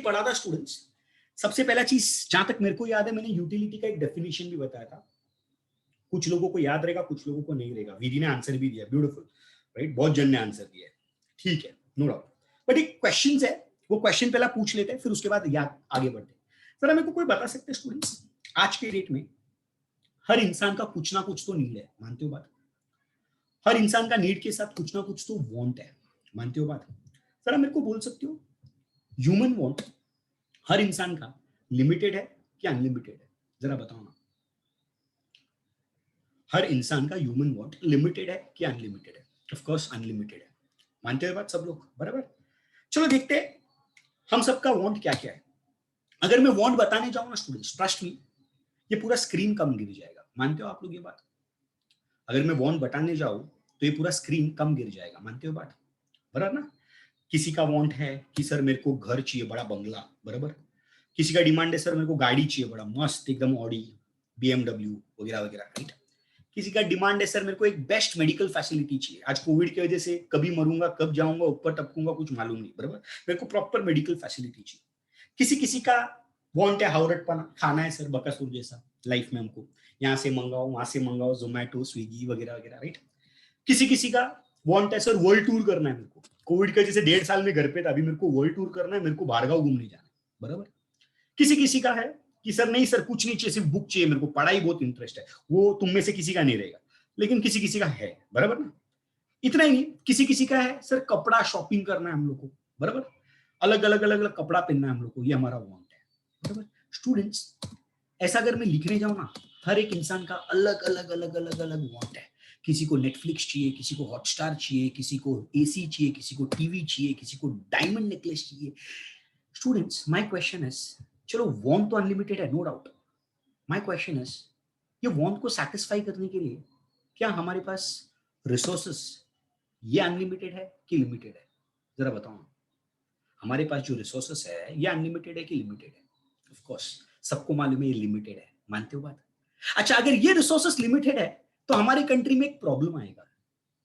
पढ़ा था स्टूडेंट्स, सबसे पहला चीज जहां तक मेरे को याद है, मैंने यूटिलिटी का एक डेफिनेशन भी बताया था। कुछ लोगों को याद रहेगा, कुछ लोगों को नहीं रहेगा। वीरी ने आंसर भी दिया, ब्यूटीफुल, राइट, बहुत जन ने आंसर दिया, ठीक है, नो डाउट। बट एक क्वेश्चन है, वो क्वेश्चन पहला पूछ लेते हैं, फिर उसके बाद याद आगे बढ़ते हैं। जरा मेरे को कोई बता सकते हैं स्टूडेंट्स, आज के डेट में हर इंसान का कुछ ना कुछ तो नीड है, मानते हो बात? हर इंसान का नीड के साथ कुछ ना कुछ तो वांट है, मानते हो बात? जरा मेरे को बोल सकते हो, ह्यूमन वांट हर इंसान का लिमिटेड है कि अनलिमिटेड है? जरा बताओ ना। हर इंसान का ह्यूमन वांट लिमिटेड है कि अनलिमिटेड है? ऑफ कोर्स अनलिमिटेड है, मानते हो बात सब लोग? बराबर। चलो देखते हैं हम सबका वांट क्या क्या है। अगर मैं वांट बताने जाऊं ना स्टूडेंट्स, ट्रस्ट मी, ये पूरा स्क्रीन कम गिर जाएगा, मानते हो आप लोग ये बात? अगर मैं वांट बताने जाऊं तो ये पूरा स्क्रीन कम गिर जाएगा, मानते हो बात? बराबर ना? किसी का वांट है कि सर मेरे को घर चाहिए बड़ा बंगला, बराबर। किसी का डिमांड है सर मेरे को गाड़ी चाहिए बड़ा मस्त एकदम ऑडी BMW वगैरह वगैरह, राइट। किसी का डिमांड है सर मेरे को एक बेस्ट मेडिकल फैसिलिटी चाहिए, आज कोविड की वजह से कभी मरूंगा कब जाऊंगा ऊपर टपकूंगा कुछ मालूम नहीं, बराबर, मेरे को प्रॉपर मेडिकल फैसिलिटी चाहिए। किसी किसी का वांट है हाउरटपना, खाना है सर बकासुर जैसा लाइफ में, हमको यहाँ से मंगाओ वहां से मंगाओ, जोमेटो स्विगी वगैरह वगैरह, राइट। किसी किसी का वांट है सर वर्ल्ड टूर करना है मेरे को, कोविड का जैसे 1.5 साल में घर पे था, अभी मेरे को वर्ल्ड टूर करना है, मेरे को बाहरगांव घूमने जाना है, बराबर। किसी किसी का है कि सर नहीं सर कुछ नहीं चाहिए, सिर्फ बुक चाहिए, मेरे को पढ़ाई बहुत इंटरेस्ट है, वो तुम में से किसी का नहीं रहेगा, लेकिन किसी किसी का है, बराबर ना? इतना ही नहीं, किसी किसी का है सर कपड़ा शॉपिंग करना है हम लोग को, बराबर, अलग अलग अलग अलग कपड़ा पहनना है हम लोग को, ये हमारा वांट है, बराबर। स्टूडेंट्स, ऐसा अगर मैं लिखने जाऊं ना, हर एक इंसान का अलग अलग अलग अलग अलग वांट है। किसी को नेटफ्लिक्स चाहिए, किसी को हॉटस्टार चाहिए, किसी को एसी चाहिए, किसी को टीवी चाहिए, किसी को डायमंड नेकलेस चाहिए। स्टूडेंट्स, माय क्वेश्चन इज, चलो वांट तो अनलिमिटेड है, no doubt. My question is, ये वांट को सेटिस्फाई करने के लिए क्या हमारे पास रिसोर्सेस ये अनलिमिटेड है कि लिमिटेड है? जरा बताओ ना। हमारे पास जो रिसोर्सेस है ये अनलिमिटेड है कि लिमिटेड है? ऑफ कोर्स सबको मालूम है ये लिमिटेड है, मानते हो बात? अच्छा, अगर ये रिसोर्सेस लिमिटेड है तो हमारी कंट्री में एक प्रॉब्लम आएगा।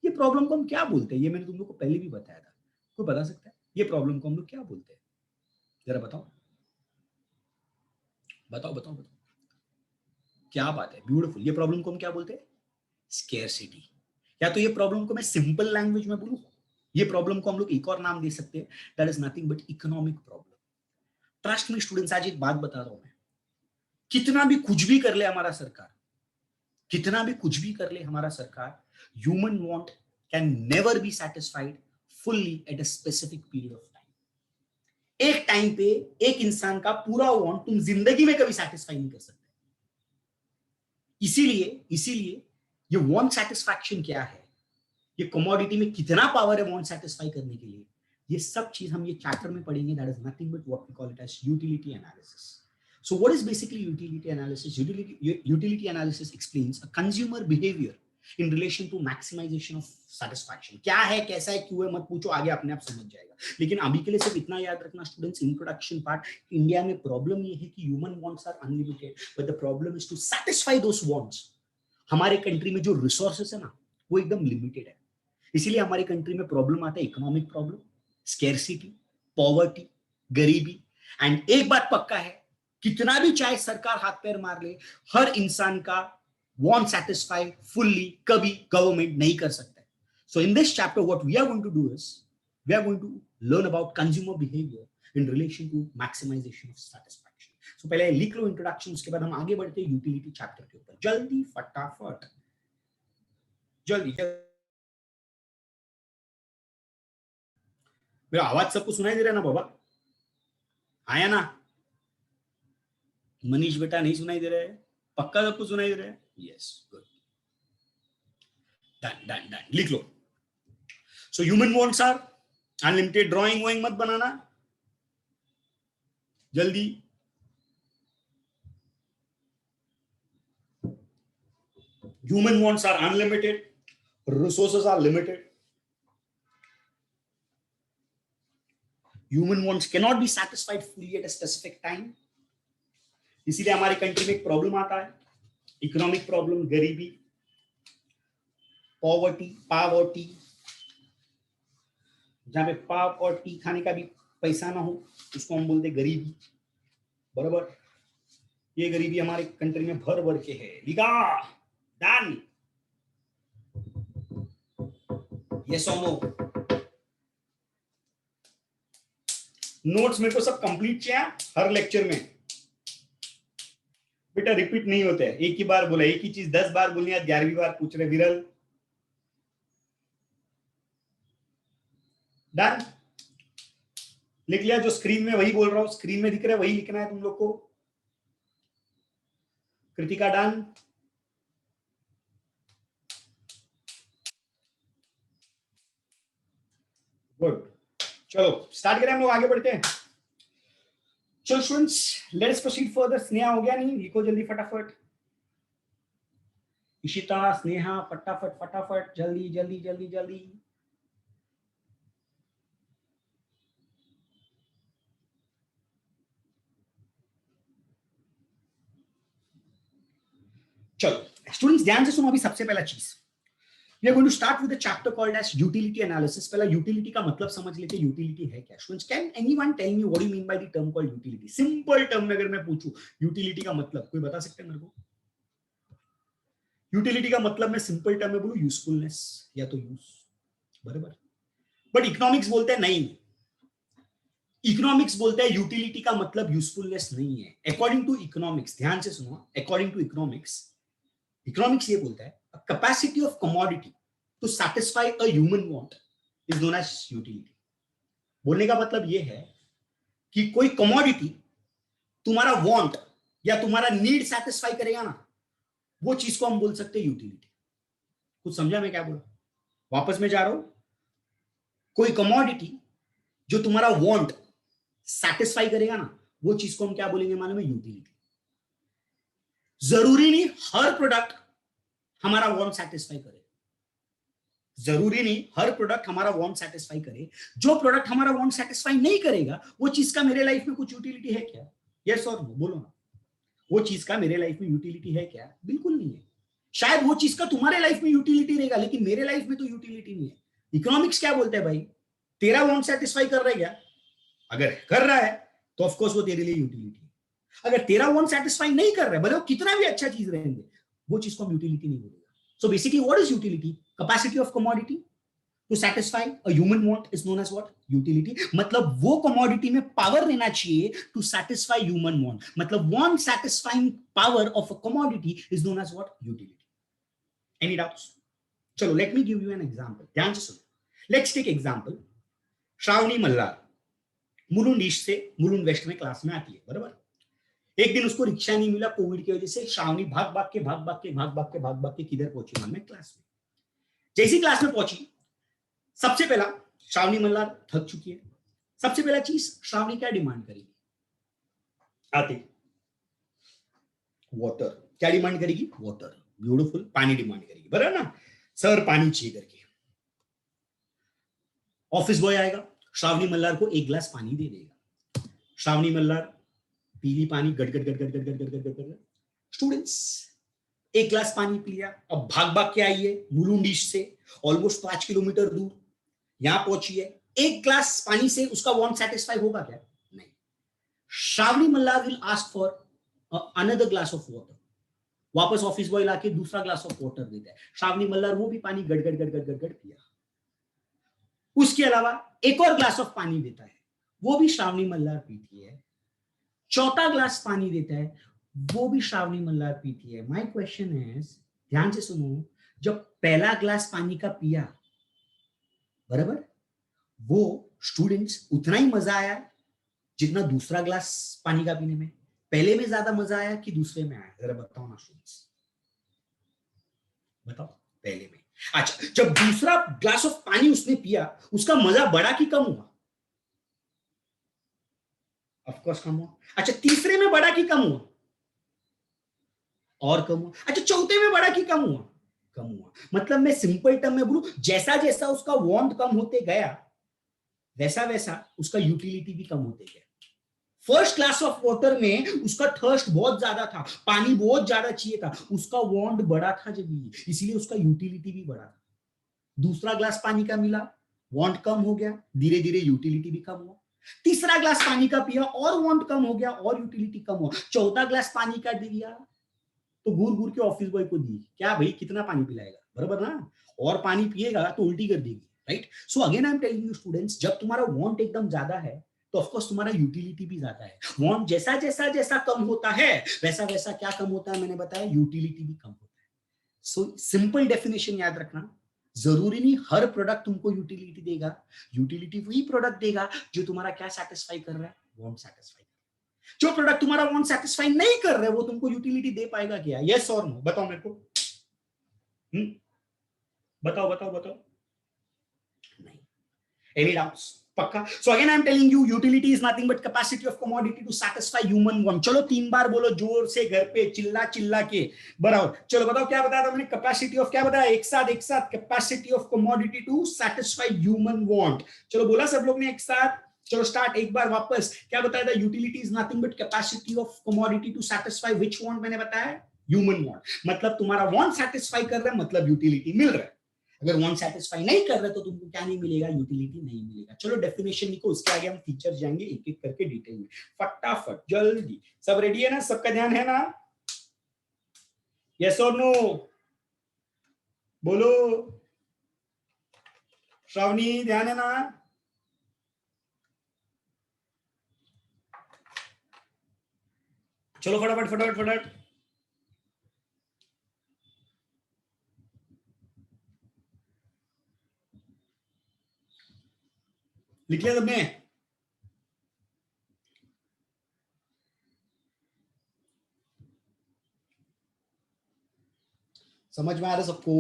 ये प्रॉब्लम को हम क्या बोलते हैं? ये मैंने तुम लोग को पहले भी बताया था, कोई बता सकता है ये प्रॉब्लम को हम लोग क्या बोलते हैं? जरा बताओ बताओ बताओ बताओ। क्या बात है, ब्यूटीफुल। ये प्रॉब्लम को हम क्या बोलते हैं? स्केर्सिटी। या तो ये प्रॉब्लम को मैं सिंपल लैंग्वेज में बोलूं, ये प्रॉब्लम को हम लोग एक और नाम दे सकते हैं, that is nothing but economic problem. Trust me students, आज एक बात बता रहा हूं मैं, कितना भी कुछ भी कर ले हमारा सरकार, कितना भी कुछ भी कर ले हमारा सरकार, human want can never be satisfied fully eight a specific period of time. एक टाइम पे एक इंसान का पूरा वांट तुम जिंदगी में कभी सेटिस्फाई नहीं कर सकते। इसीलिए इसीलिए ये वांट सेटिस्फैक्शन क्या है, ये कमोडिटी में कितना पावर है वांट सेटिस्फाई करने के लिए, ये सब चीज हम ये चैप्टर में पढ़ेंगे। That is nothing but what we call it as utility analysis. So what is basically utility analysis? Utility analysis explains a consumer behavior in relation to maximization of satisfaction. क्या है, कैसा है, क्यों है, मत पूछो, आगे अपने आप समझ जाएगा। लेकिन अभी के लिए सिर्फ इतना याद रखना स्टूडेंट्स, इंट्रोडक्शन पार्ट, इंडिया में प्रॉब्लम ये है कि human wants are unlimited, but the problem is to satisfy those wants. हमारे कंट्री में जो रिसोर्सेस है ना वो एकदम लिमिटेड है, इसीलिए हमारी कंट्री में प्रॉब्लम आता है, इकोनॉमिक प्रॉब्लम, स्केर्सिटी, पॉवर्टी, गरीबी। एंड एक बात पक्का है, कितना भी चाहे सरकार हाथ पैर मार ले, हर इंसान का वांट सेटिस्फाई फुल्ली कभी गवर्नमेंट नहीं कर सकता है। So in this chapter what we are going to do is we are going to learn about consumer behaviour in relation to maximisation of satisfaction. So पहले लिख लो इंट्रोडक्शन, उसके बाद हम आगे बढ़ते हैं यूटिलिटी चैप्टर के ऊपर, जल्दी फटाफट जल्दी। मेरा आवाज सबको सुनाई दे रहा है ना बाबा? आया ना? मनीष बेटा नहीं सुनाई दे रहा है? पक्का सबको सुनाई दे रहा है? Yes, good, done done done, लिख लो। So human wants are unlimited, drawing वॉइंग मत बनाना, जल्दी। Human wants are unlimited, resources are limited, human wants can not be satisfied fully at a specific time. इसीलिए हमारी कंट्री में एक प्रॉब्लम आता है, इकोनॉमिक प्रॉब्लम, गरीबी, पॉवर्टी, पावर्टी, जहां पे पाप और टी खाने का भी पैसा ना हो उसको हम बोलते गरीबी, बराबर। ये गरीबी हमारे कंट्री में भर भर के है। लिखा डन, यस और नो। नोट्स मेरे को सब कंप्लीट चाहिए हर लेक्चर में, बेटा रिपीट नहीं होता है। एक ही बार बोला, एक ही चीज 10 बार बोलनी, आज 11वीं बार पूछ रहे। विरल डन, लिख लिया? जो स्क्रीन में वही बोल रहा हूं, स्क्रीन में दिख रहा है वही लिखना है तुम लोग को। Kritika done, good. चलो स्टार्ट करें हम लोग, आगे बढ़ते हैं। चलो students let's proceed further. Sneha हो गया नहीं? लिखो जल्दी फटाफट। इशिता, स्नेहा, फटाफट फटाफट, जल्दी जल्दी जल्दी जल्दी। चलो स्टूडेंट्स ध्यान से सुनो। अभी सबसे पहला चीज, we are going to start with a chapter called as utility analysis. पहला यूटिलिटी का मतलब समझ लेते हैं। यूटिलिटी है क्या? Students can anyone tell me what do you mean by the term called utility? Simple term में अगर मैं पूछूं यूटिलिटी का मतलब, कोई बता सकते हैं मेरे को? यूटिलिटी का मतलब मैं सिंपल टर्म में बोलूं यूजफुलनेस या तो यूज, बराबर। बट इकोनॉमिक्स बोलते हैं नहीं, इकोनॉमिक्स बोलते हैं यूटिलिटी का मतलब यूजफुलनेस नहीं है। अकॉर्डिंग टू इकोनॉमिक्स, ध्यान से सुनो, अकॉर्डिंग टू इकोनॉमिक्स, इकोनॉमिक्स ये बोलता है a capacity of commodity to satisfy a human want is known as utility. बोलने का मतलब ये है कि कोई कमोडिटी तुम्हारा वांट या तुम्हारा नीड सेटिस्फाई करेगा ना, वो चीज को हम बोल सकते हैं यूटिलिटी। कुछ समझा मैं क्या बोला? वापस में जा रहा हूं। कोई कमोडिटी जो तुम्हारा वांट सेटिस्फाई करेगा ना, वो चीज को हम क्या बोलेंगे मालूम है? यूटिलिटी। जरूरी नहीं हर प्रोडक्ट हमारा वांट सेटिस्फाई करे, जरूरी नहीं हर प्रोडक्ट हमारा वांट सेटिस्फाई करे। जो प्रोडक्ट हमारा वांट सेटिस्फाई नहीं करेगा, वो चीज का मेरे लाइफ में कुछ यूटिलिटी है क्या? यस और नो बोलो ना। वो चीज का मेरे लाइफ में यूटिलिटी है क्या? बिल्कुल नहीं है। शायद वो चीज का तुम्हारे लाइफ में यूटिलिटी रहेगा, लेकिन मेरे लाइफ में तो यूटिलिटी नहीं है। इकोनॉमिक्स क्या बोलते हैं भाई? तेरा वांट सेटिस्फाई कर रहा है क्या? अगर कर रहा है तो ऑफकोर्स वो तेरे लिए यूटिलिटी है। अगर तेरा वांट सेटिस्फाई नहीं कर रहा है, भले वो कितना भी अच्छा चीज रहेंगे, वो चीज को हम यूटिलिटी नहीं बोलेगा। So basically what is utility? Capacity of commodity to satisfy a human want is known as what? Utility. मतलब वो commodity में power रहना चाहिए to satisfy human want. मतलब want satisfying power of a commodity is known as what? Utility. Any doubts? चलो let me give you an example. ध्यान से सुनो। Let's take example. Shravani Malhar Mulund east से मुलुंड वेस्ट में क्लास में आती है, बराबर। एक दिन उसको रिक्शा नहीं मिला कोविड की वजह से। श्रावणी भाग भाग के किधर पहुंची मालूम है? क्लास में। जैसी क्लास में पहुंची, सबसे पहला श्रावणी मल्लार थक चुकी है। सबसे पहला चीज श्रावणी क्या डिमांड करेगी? आते वाटर। क्या डिमांड करेगी? वाटर। ब्यूटीफुल, पानी डिमांड करेगी, बराबर ना? सर पानी चाहिए करके। ऑफिस बॉय आएगा, श्रावणी मल्लार को एक गिलास पानी दे देगा। श्रावणी मल्लार पीली पानी, गट गट गट गट गट गट गट गट गट। स्टूडेंट्स एक गिलास पानी पी लिया। अब भाग भाग के आई है मुलुंड ईस्ट से, ऑलमोस्ट 5 किलोमीटर दूर यहां पहुंची है। एक गिलास पानी से उसका वांट सेटिस्फाई होगा क्या? नहीं। Shravani Malhar will ask for another glass of water. वापस ऑफिस बॉय लाके दूसरा ग्लास ऑफ वाटर देता है। श्रावणी मल्लार वो भी पानी गट गट गट गट गट गट पिया। उसके अलावा एक और ग्लास ऑफ पानी देता है, वो भी श्रावणी मल्लार पीती है। चौथा ग्लास पानी देता है, वो भी श्रावणी मल्लार पीती है। माय क्वेश्चन इज, ध्यान से सुनो, जब पहला ग्लास पानी का पिया, बराबर, वो स्टूडेंट्स उतना ही मजा आया जितना दूसरा ग्लास पानी का पीने में? पहले में ज्यादा मजा आया कि दूसरे में आया? जरा बताओ ना स्टूडेंट्स, बताओ। पहले में। अच्छा, जब दूसरा ग्लास ऑफ पानी उसने पिया, उसका मजा बढ़ा कि कम हुआ? ऑफकोर्स कम हुआ। अच्छा, तीसरे में बढ़ा कि कम हुआ? और कम हुआ। अच्छा, चौथे में बढ़ा कि कम हुआ? कम हुआ। मतलब मैं सिंपल टर्म में बोलूं, जैसा जैसा उसका वांट कम होते गया, वैसा वैसा उसका यूटिलिटी भी कम होते गया। फर्स्ट क्लास ऑफ वाटर में उसका थर्स्ट बहुत ज्यादा था, पानी बहुत ज्यादा चाहिए था, उसका वांट बड़ा था जब भी, इसीलिए उसका यूटिलिटी भी बड़ा था। दूसरा ग्लास पानी का मिला, वांट कम हो गया, धीरे धीरे यूटिलिटी भी कम हुआ। तीसरा ग्लास पानी का पिया और वांट कम हो गया और यूटिलिटी कम हो, चौथा ग्लास पानी का दिया तो घूर घूर के ऑफिस बॉय को दी, क्या भाई कितना पानी पिलाएगा, बराबर ना, और पानी पिएगा तो उल्टी कर देगी, right. So again I am telling you students, जब तुम्हारा वांट एकदम ज्यादा है तो ऑफकोर्स तुम्हारा यूटिलिटी भी ज्यादा है। वांट जैसा जैसा जैसा कम होता है वैसा वैसा क्या कम होता है, मैंने बताया यूटिलिटी भी कम होता है। सो सिंपल डेफिनेशन याद रखना, जरूरी नहीं हर प्रोडक्ट तुमको यूटिलिटी देगा, यूटिलिटी वही प्रोडक्ट देगा जो तुम्हारा क्या सेटिस्फाई कर रहा है, वांट सेटिस्फाई। जो प्रोडक्ट तुम्हारा वांट सेटिस्फाई नहीं कर रहा है वो तुमको यूटिलिटी दे पाएगा क्या, यस और नो, बताओ मेरे को, बताओ बताओ बताओ, नहीं। एनी डाउट्स, पक्का। So again I am telling you, utility is nothing but capacity of commodity to satisfy human want. चलो 3 बार बोलो जोर से घर पे चिल्ला चिल्ला के, बराबर। चलो बताओ क्या बताया था मैंने, कैपेसिटी ऑफ, क्या बताया, एक साथ capacity of commodity to satisfy human want. चलो बोला सब लोग ने एक साथ, चलो स्टार्ट, एक बार वापस, क्या बताया था, utility is nothing but capacity of commodity to satisfy which want, मैंने बताया ह्यूमन वांट। मतलब तुम्हारा वांट सैटिस्फाई कर रहा है मतलब यूटिलिटी मिल रहा है, अगर वांट सैटिस्फाई नहीं कर रहे तो तुमको क्या नहीं मिलेगा, यूटिलिटी नहीं मिलेगा। चलो डेफिनेशन लिखो, उसके आगे हम फीचर जाएंगे एक एक करके डिटेल में, फटाफट जल्दी। सब रेडी है ना, सबका ध्यान है ना, यस और नो बोलो, श्रावणी ध्यान है ना, चलो फटाफट फटाफट फटाफट लिख लिया सबने, समझ में आ रहा सबको,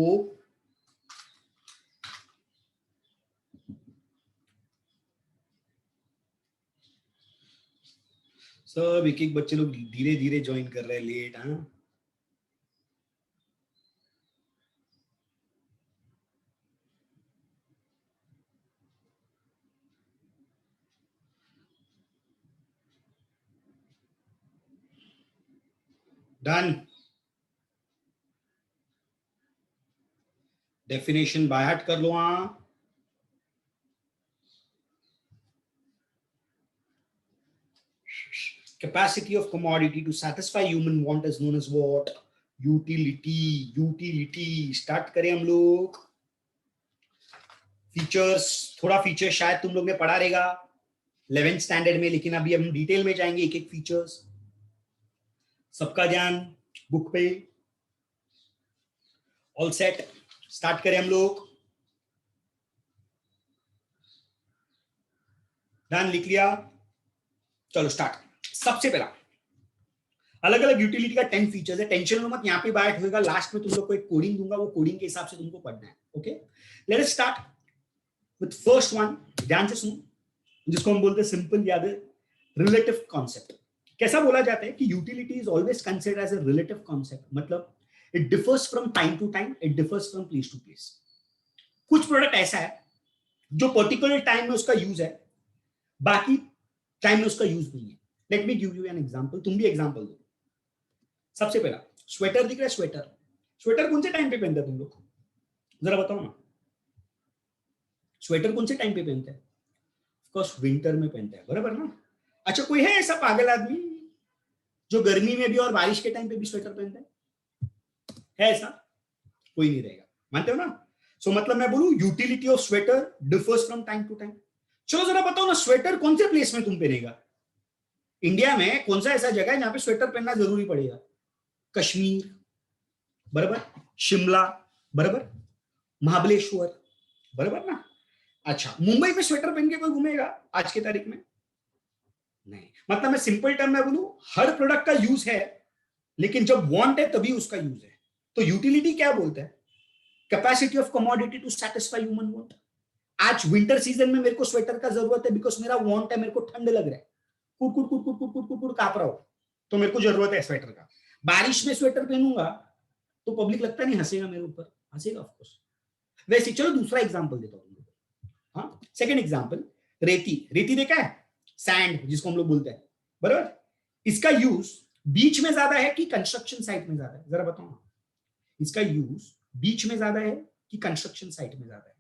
सब एक एक बच्चे लोग धीरे धीरे ज्वाइन कर रहे हैं, लेट, हाँ डन। डेफिनेशन बाय हार्ट कर लो, हाँ capacity of commodity to satisfy human want is known as what, utility। utility start करें हम लोग, फीचर्स, थोड़ा फीचर शायद तुम लोग ने पढ़ा रहेगा 11th स्टैंडर्ड में, लेकिन अभी हम डिटेल में जाएंगे एक एक फीचर्स, सबका ध्यान बुक पे, ऑल सेट, स्टार्ट करें हम लोग, ध्यान लिख लिया, चलो स्टार्ट। सबसे पहला अलग अलग यूटिलिटी का 10 फीचर्स है, टेंशन लो मत, यहाँ पे बात होगा, लास्ट में तुम लोग को एक कोडिंग दूंगा, वो कोडिंग के हिसाब से तुमको पढ़ना है, okay. Let us start with first one, ध्यान से सुनो, जिसको हम बोलते हैं सिंपल याद है, रिलेटिव कॉन्सेप्ट। कैसा बोला जाता है कि utility is always considered as a relative concept, मतलब it differs from time to time, it differs from place to place. कुछ प्रोडक्ट ऐसा है जो पर्टिकुलर टाइम में उसका यूज है, बाकी टाइम में उसका यूज नहीं है। Let me give you an example, तुम भी एग्जांपल दो। सबसे पहला स्वेटर दिख रहा है, स्वेटर, स्वेटर कौन से टाइम पे पहनते हैं तुम लोग, जरा बताओ ना, स्वेटर कौन से टाइम पे पहनते हैं, ऑफ कोर्स विंटर में पहनते हैं, बराबर ना। अच्छा कोई है ऐसा पागल आदमी जो गर्मी में भी और बारिश के टाइम पे भी स्वेटर पहनता है ऐसा, कोई नहीं रहेगा, मानते हो ना। सो मतलब मैं बोलूं utility of sweater differs from time to time. चलो जरा बताओ ना, स्वेटर कौन से प्लेस में तुम पहनेगा, इंडिया में कौन सा ऐसा जगह है जहां पे स्वेटर पहनना जरूरी पड़ेगा, कश्मीर, बराबर, शिमला, बराबर, महाबलेश्वर, बराबर ना। अच्छा मुंबई में स्वेटर पहन के कोई घूमेगा आज की तारीख में, नहीं। मतलब मैं सिंपल टर्म में बोलूं, हर प्रोडक्ट का यूज है, लेकिन जब वांट है तभी उसका यूज है। तो यूटिलिटी क्या बोलता है, capacity of commodity to satisfy human want. आज विंटर सीजन में मेरे को स्वेटर का जरूरत है बिकॉज मेरा वांट है, मेरे को ठंड लग रहा है, कुट कुट कुट कुट कुट कुट कुट कुट कांप रहा हो, तो मेरे को जरूरत है स्वेटर का। बारिश में स्वेटर पहनूंगा तो पब्लिक लगता नहीं हंसेगा मेरे ऊपर, हंसेगा ऑफ कोर्स। वैसे चलो दूसरा एग्जांपल देता हूं, हाँ सेकंड एग्जांपल, रेती, रेती देखा है, सैंड जिसको हम लोग बोलते हैं, बराबर। इसका यूज बीच में ज्यादा है कि कंस्ट्रक्शन साइट में ज्यादा है, जरा बताओ ना, इसका यूज बीच में ज्यादा है कि कंस्ट्रक्शन साइट में ज्यादा है,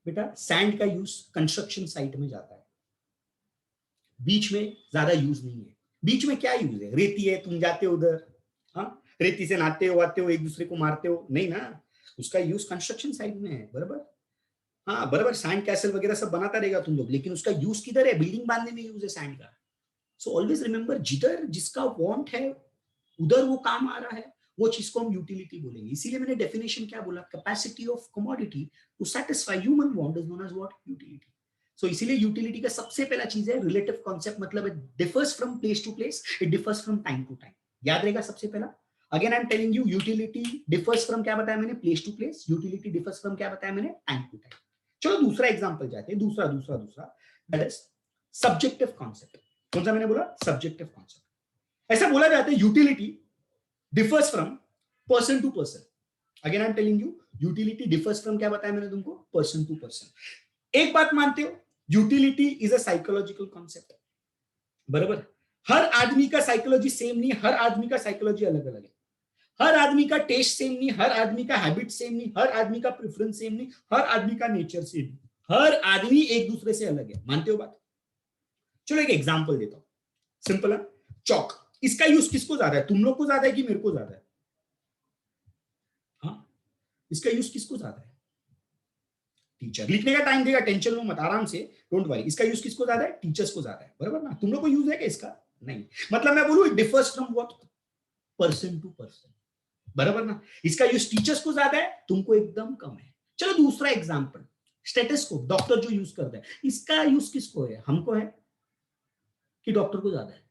बेटा सैंड का यूज कंस्ट्रक्शन साइट में जाता है, बीच में ज्यादा यूज नहीं है। बीच में क्या यूज है, रेती है, तुम जाते हो उधर, हाँ रेती से नहाते हो, आते हो, एक दूसरे को मारते हो, नहीं ना, उसका यूज कंस्ट्रक्शन साइट में है, बराबर। हाँ बराबर, सैंड कैसल वगैरह सब बनाता रहेगा तुम लोग, लेकिन उसका यूज किधर है, बिल्डिंग बांधने में यूज है सैंड का। सो ऑलवेज रिमेंबर, जिधर जिसका वांट है उधर वो काम आ रहा है, वो चीज को हम यूटिलिटी बोलेंगे। इसीलिए मैंने डेफिनेशन क्या बोला, capacity of commodity to satisfy human want is known as what, utility. So इसीलिए यूटिलिटी का सबसे पहला चीज है रिलेटिव कॉन्सेप्ट, मतलब it differs from place to place, it differs from time to time. याद रहेगा सबसे पहला। Again I am telling you, utility differs from, क्या बताया मैंने, place to place, utility differs from, क्या बताया मैंने, टाइम टू टाइम। चलो दूसरा एग्जांपल जाते हैं, दूसरा दूसरा दूसरा, दैट इज सब्जेक्टिव कॉन्सेप्ट। कौन सा मैंने बोला, सब्जेक्टिव कॉन्सेप्ट। ऐसा बोला जाता है utility differs from person to person. Again I am telling you, utility differs from, क्या बताया मैंने तुमको, पर्सन टू पर्सन। एक बात मानते हो, utility is a psychological concept, बराबर। हर आदमी का साइकोलॉजी सेम नहीं, हर आदमी का साइकोलॉजी अलग अलग है, हर आदमी का टेस्ट सेम नहीं, हर आदमी का हैबिट सेम नहीं, हर आदमी का प्रेफरेंस सेम नहीं, हर आदमी का नेचर सेम नहीं, हर आदमी एक दूसरे से अलग है, मानते हो बात। चलो एक एग्जांपल देता हूं, सिंपल है, चौक। इसका यूज किसको ज्यादा है, तुम लोग को ज्यादा है कि मेरे को ज्यादा है, हाँ इसका यूज किसको ज्यादा है, टीचर। लिखने का टाइम देगा, टेंशन लो मत, आराम से, डोंट वरी। इसका यूज किसको ज्यादा है, टीचर्स को ज्यादा है, बराबर ना। तुम लोग को यूज है क्या इसका, नहीं। मतलब मैं बोलूं, it differs from what, person to person, बराबर ना। इसका यूज टीचर्स को ज्यादा है, तुमको एकदम कम है। चलो दूसरा एग्जांपल, स्टेथोस्कोप, डॉक्टर जो यूज करता है, इसका यूज किसको है, हमको है कि डॉक्टर को ज्यादा है,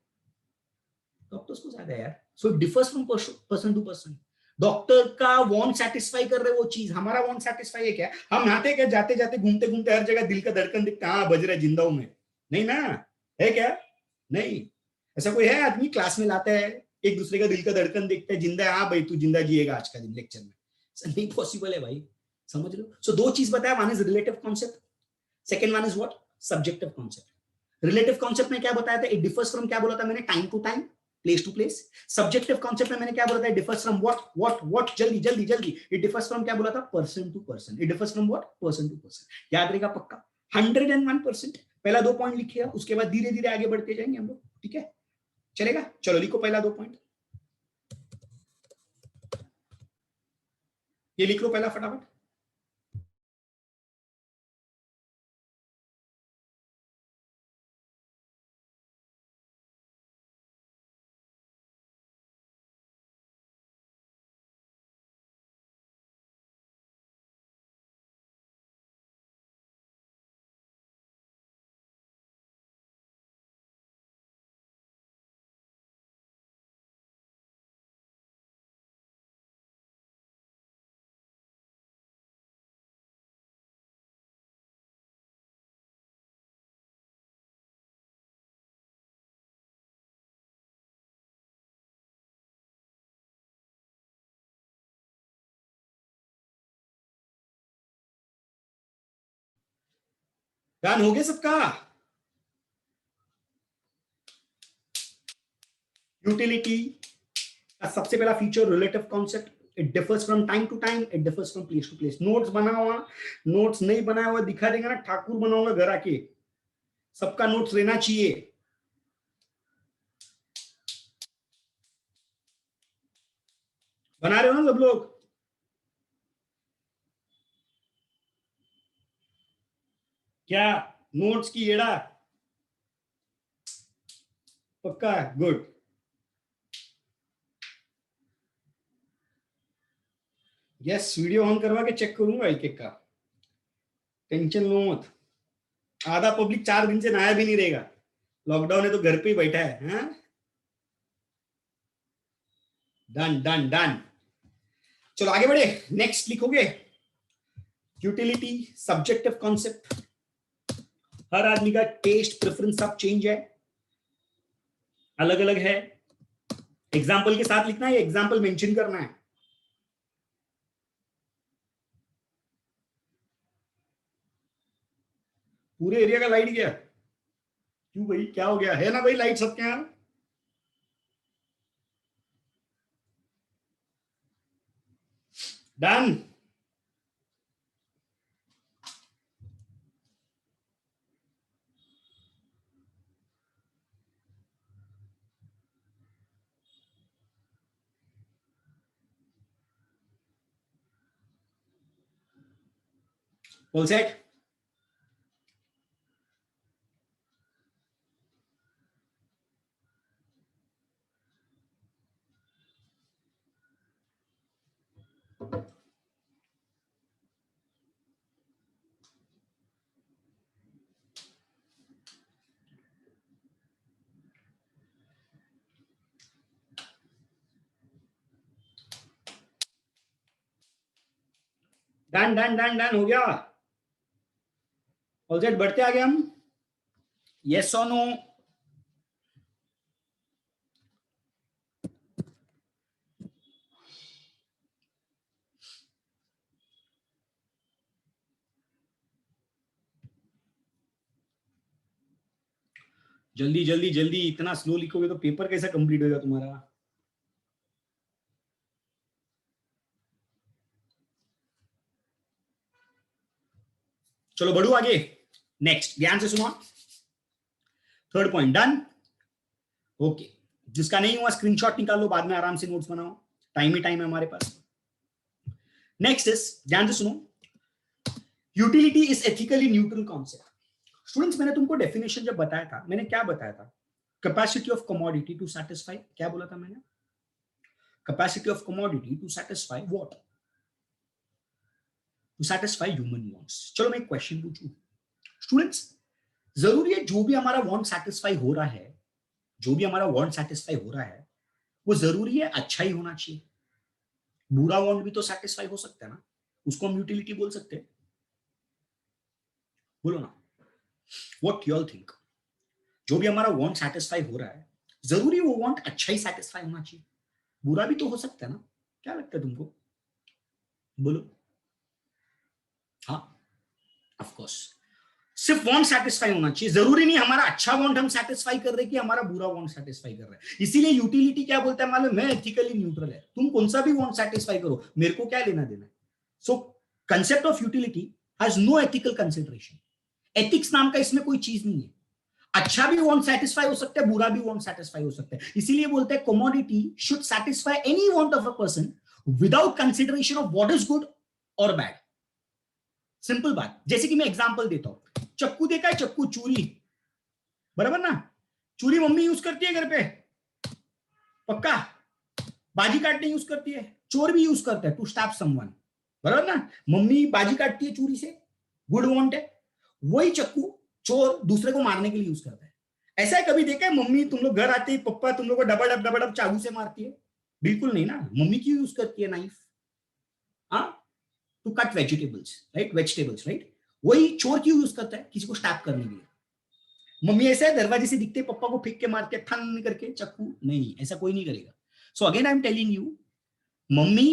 डॉक्टर्स को ज्यादा है यार। So it differs from person to person. Doctor का वांट सेटिस्फाई कर रहे वो चीज, हमारा वांट सेटिस्फाई है क्या, हम नहाते क्या, जाते जाते घूमते घूमते हर जगह दिल का धड़कन दिखता है, हाँ बज रहा है, जिंदा हूं मैं, नहीं ना, है क्या, नहीं। ऐसा कोई है आदमी क्लास में लाता है, एक दूसरे का दिल का धड़कन देखता है, जिंदा है, हाँ भाई तू जिंदा जिएगा आज का दिन लेक्चर में, नहीं पॉसिबल है भाई, समझ लो। सो दो चीज बताया, one is relative concept, second one is what, subjective concept. Relative concept में क्या बताया था, इट डिफर्स फ्रॉम, क्या बोला था मैंने, time to time, place to place. Subjective concept में मैंने क्या बोला था, इट डिफर्स फ्रॉम व्हाट, जल्दी जल्दी जल्दी, इट डिफर्स फ्रॉम, क्या बोला था, person to person, it differs from what, person to person. याद रहेगा पक्का, 101%। पहला दो पॉइंट लिखिए, उसके बाद धीरे धीरे आगे बढ़ते जाएंगे हम लोग, ठीक है, चलेगा। चलो लिखो पहला दो पॉइंट, ये लिख लो पहला फटाफट। डन हो गया सबका। यूटिलिटी का सबसे पहला feature, relative concept, it differs from time to time, it differs from place to place. Notes बना हुआ, नोट्स नहीं बनाया हुआ दिखा देगा ना, ठाकुर बनाऊंगा घर आके, सबका नोट्स लेना चाहिए। बना रहे हो ना सब लोग, क्या नोट्स की एड़ा, पक्का, गुड। यस, वीडियो ऑन करवा के चेक करूंगा एक एक का, टेंशन लो मत। आधा पब्लिक 4 दिन से नहाया भी नहीं रहेगा, लॉकडाउन है तो घर पे ही बैठा है, हाँ? Done done done. चलो आगे बढ़े, नेक्स्ट लिखोगे, यूटिलिटी सब्जेक्टिव कॉन्सेप्ट, हर आदमी का टेस्ट प्रेफरेंस सब चेंज है, अलग अलग है। एग्जाम्पल के साथ लिखना है, एग्जाम्पल मेंशन करना है। पूरे एरिया का लाइट गया, क्यों भाई, क्या हो गया, है ना भाई लाइट सबके यहाँ, done. All set? Done done done done हो गया। ऑल सेट, बढ़ते आगे हम। यस और नो? जल्दी जल्दी जल्दी, इतना स्लो लिखोगे तो पेपर कैसा कंप्लीट होगा तुम्हारा? चलो बढ़ू आगे। नेक्स्ट, ध्यान से सुनो। Third point done. ओके, जिसका नहीं हुआ स्क्रीनशॉट निकालो, बाद में आराम से नोट्स बनाओ, टाइम ही टाइम है हमारे पास। नेक्स्ट इज, ध्यान से सुनो, utility is ethically neutral concept. Students, मैंने तुमको डेफिनेशन जब बताया था, मैंने क्या बताया था? Capacity of commodity to satisfy, क्या बोला था मैंने? Capacity of commodity to satisfy what? To satisfy human wants. चलो मैं एक क्वेश्चन पूछूं स्टूडेंट्स, जरूरी है जो भी हमारा वांट सैटिस्फाई हो रहा है, जो भी हमारा वांट सैटिस्फाई हो रहा है, वो जरूरी है अच्छा ही होना चाहिए? बुरा वांट भी तो सैटिस्फाई हो सकता है ना, उसको हम यूटिलिटी बोल सकते हैं? बोलो ना, व्हाट यू ऑल थिंक? जो भी हमारा वांट सैटिस्फाई हो रहा है, जरूरी वो वांट अच्छा ही सैटिस्फाई होना चाहिए? बुरा भी तो हो सकता है ना? क्या लगता है तुमको? बोलो। हाँ, ऑफ कोर्स, सिर्फ वांट सैटिस्फाई होना चाहिए, जरूरी नहीं हमारा अच्छा वांट हम सैटिस्फाई कर रहे हैं कि हमारा बुरा वांट सैटिस्फाई कर रहे हैं। इसीलिए यूटिलिटी क्या बोलता है मालूम है? एथिकली न्यूट्रल है। तुम कौन सा भी वांट सैटिस्फाई करो, मेरे को क्या लेना देना है? So concept of utility has no ethical consideration. Ethics नाम का इसमें कोई चीज नहीं है। अच्छा भी वांट सेटिस्फाई हो सकता है, बुरा भी वांट सेटिस्फाई हो सकता है। इसीलिए बोलते हैं commodity should satisfy any want of a person without consideration of what is good और बैड। सिंपल बात। जैसे कि मैं एग्जांपल देता हूं, चक्कू देखा है? चक्कू, चूरी, बराबर ना? चूरी मम्मी यूज करती है घर पे, पक्का? बाजी काटने यूज करती है, चोर भी यूज करता है टू स्टैप समवन, बराबर ना? मम्मी बाजी काटती है चूरी से, गुड वांट है। वही चक्कू चोर दूसरे को मारने के लिए यूज करता है। ऐसा है कभी देखा है मम्मी तुम लोग घर आते ही पप्पा तुम लोग को डबा डब चाकू से मारती है? बिल्कुल नहीं ना। मम्मी क्यों यूज करती है नाइफ? हाँ, to cut vegetables, right? Vegetables, right? वही चोर क्यों यूज करता है? किसी को स्टैप करने के लिए। मम्मी ऐसा है दरवाजे से दिखते पप्पा को फेंक के मारते ठन करके चक्कू? नहीं, ऐसा कोई नहीं करेगा। सो again I am telling you, mummy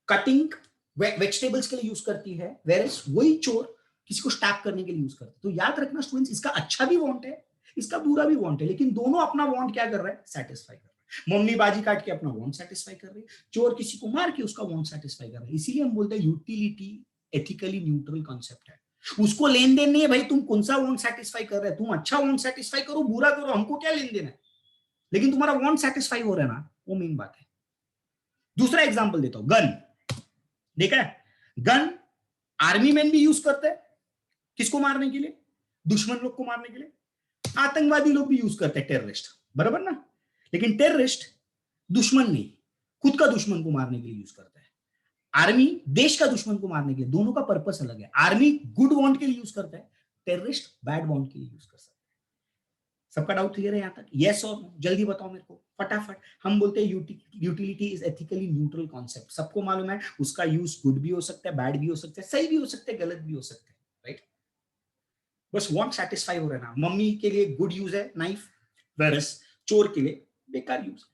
cutting vegetables के लिए यूज करती है, वेयरएज वही चोर किसी को स्टैप करने के लिए यूज करते हैं। तो याद रखना स्टूडेंट्स, इसका अच्छा भी वांट है, इसका बुरा भी वांट है, लेकिन दोनों अपना वांट क्या कर रहा है? सेटिस्फाई कर रहा है। मम्मी बाजी काट के अपना वांट सेटिस्फाई कर रही है, चोर किसी को मार के उसका वांट सेटिस्फाई कर रहा है। इसीलिए हम बोलते हैं यूटिलिटी एथिकली न्यूट्रल कॉन्सेप्ट है। उसको लेन देन नहीं है भाई तुम कौन सा वांट सेटिस्फाई कर रहे हैं। तुम अच्छा वांट सेटिस्फाई करो, बुरा करो, हमको क्या लेन देन है, लेकिन तुम्हारा वांट सेटिस्फाई हो रहा है ना, वो मेन बात है। दूसरा एग्जांपल देता हूं, गन। देखा है? गन आर्मी मैन भी यूज करते हैं, किसको मारने के लिए? दुश्मन लोग को मारने के लिए। आतंकवादी लोग भी यूज करते हैं, टेररिस्ट, बराबर ना? लेकिन टेररिस्ट दुश्मन नहीं, खुद का दुश्मन को मारने के लिए यूज करता है। आर्मी देश का दुश्मन को मारने के लिए। दोनों का पर्पस अलग है। आर्मी गुड वांट के लिए यूज करता है, टेररिस्ट बैड वांट के लिए यूज कर सकता है। सबका डाउट क्लियर है यहां तक? यस और नो? जल्दी बताओ मेरे को फटाफट। हम बोलते हैं utility is ethically neutral concept. सबको मालूम है उसका यूज गुड भी हो सकता है, बैड भी हो सकता है, सही भी हो सकता है, गलत भी हो सकता है, राइट? बस वांट सेटिस्फाई हो रहा है ना। मम्मी के लिए गुड यूज है नाइफ, वेरस चोर के लिए बेकार यूज।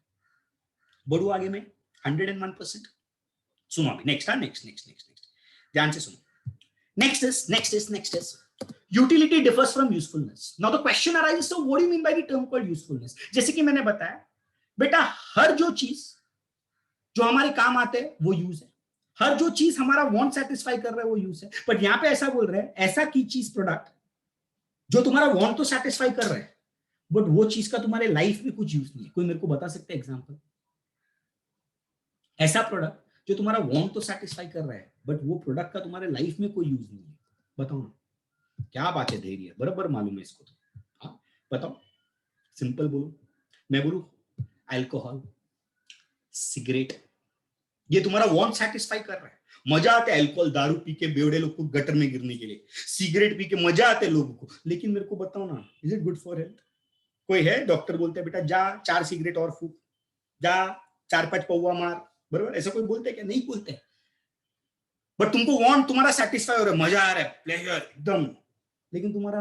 बढ़ू आगे में 101%। सुनो अभी next, next next next next, ध्यान से सुनो। Next is utility differs from usefulness. Now the question arises, so what do you mean by the term called usefulness? जैसे कि मैंने बताया बेटा, हर जो चीज जो हमारे काम आते हैं वो यूज है, हर जो चीज हमारा वांट सेटिस्फाई कर रहा है वो यूज है। बट यहां पे ऐसा बोल रहे हैं, ऐसा की चीज प्रोडक्ट जो तुम्हारा वांट तो सेटिस्फाई कर रहा है, बट वो चीज का तुम्हारे लाइफ में कुछ यूज नहीं है। कोई मेरे को बता सकते हैं एग्जांपल? ऐसा प्रोडक्ट जो तुम्हारा वांट तो सेटिस्फाई कर रहा है, बट वो प्रोडक्ट का तुम्हारे लाइफ में कोई यूज नहीं है। बताओ ना, क्या बात है, धैर्य बराबर मालूम है इसको तो। हाँ बताओ, सिंपल बोलो, मैं बोलू अल्कोहल, सिगरेट, ये तुम्हारा वांट सेटिस्फाई कर रहा है। मजा आता है अल्कोहल दारू पी के बेवड़े लोग को गटर में गिरने के लिए, सिगरेट पी के मजा आते है लोगों को, लेकिन मेरे को बताओ ना, is it good for health? कोई है डॉक्टर बोलते हैं बेटा जा 4 सिगरेट और फूक, जा 4-5 पौवा मार, बराबर? ऐसा कोई बोलते है क्या? नहीं बोलते। बट तुमको वांट तुम्हारा सेटिस्फाई हो रहा है, मजा आ रहा है, प्लेजर एकदम, लेकिन तुम्हारा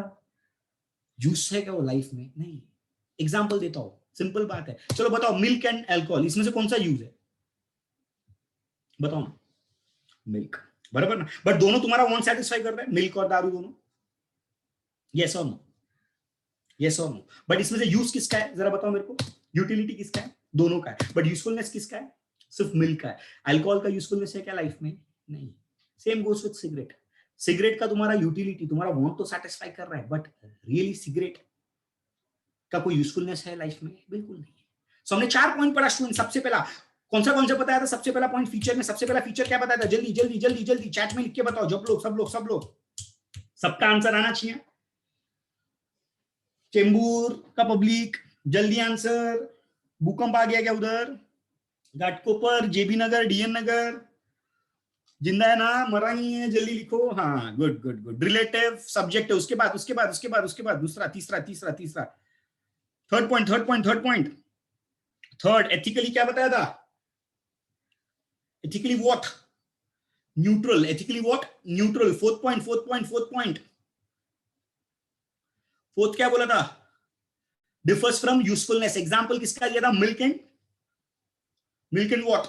यूज है क्या वो लाइफ में? नहीं। एग्जाम्पल देता हूं, सिंपल बात है, चलो बताओ, मिल्क एंड अल्कोहल, इसमें से कौन सा यूज है? बताओ ना। मिल्क, बराबर ना? बट दोनों तुम्हारा वांट सेटिस्फाई कर रहे हैं, मिल्क और दारू दोनों, यस और नो? यस और नो? बट इसमें से यूज किसका है जरा बताओ मेरे को, यूटिलिटी किसका है? दोनों का है, बट यूजफुलनेस किसका है? सिर्फ मिल्क का है। अल्कोहल का यूजफुलनेस है क्या लाइफ में? नहीं। Same goes with cigarette, cigarette का तुम्हारा यूटिलिटी, तुम्हारा वांट तो सेटिस्फाई कर रहा है, बट रियली सिगरेट का कोई यूजफुलनेस है लाइफ में? बिल्कुल नहीं है। सो हमने 4 पॉइंट पढ़ा स्टूडेंट। सबसे पहला कौन सा बताया था? सबसे पहला पॉइंट फीचर में, सबसे पहला फीचर क्या बताया था? जल्दी जल्दी जल्दी जल्दी चैट में लिख के बताओ, सब लोग सबका आंसर आना चाहिए। चेंबूर का पब्लिक जल्दी आंसर। भूकंप आ गया क्या उधर? घाटकोपर, जेबी नगर, डीएन नगर, जिंदा है ना, मरा नहीं है? जल्दी लिखो। हाँ good good good. Relative subject है, उसके बाद दूसरा, तीसरा। थर्ड एथिकली क्या बताया था? Ethically what? Neutral. Ethically what? Neutral. Fourth क्या बोला था? Differs from usefulness. एग्जांपल किसका दिया था? Milk and what?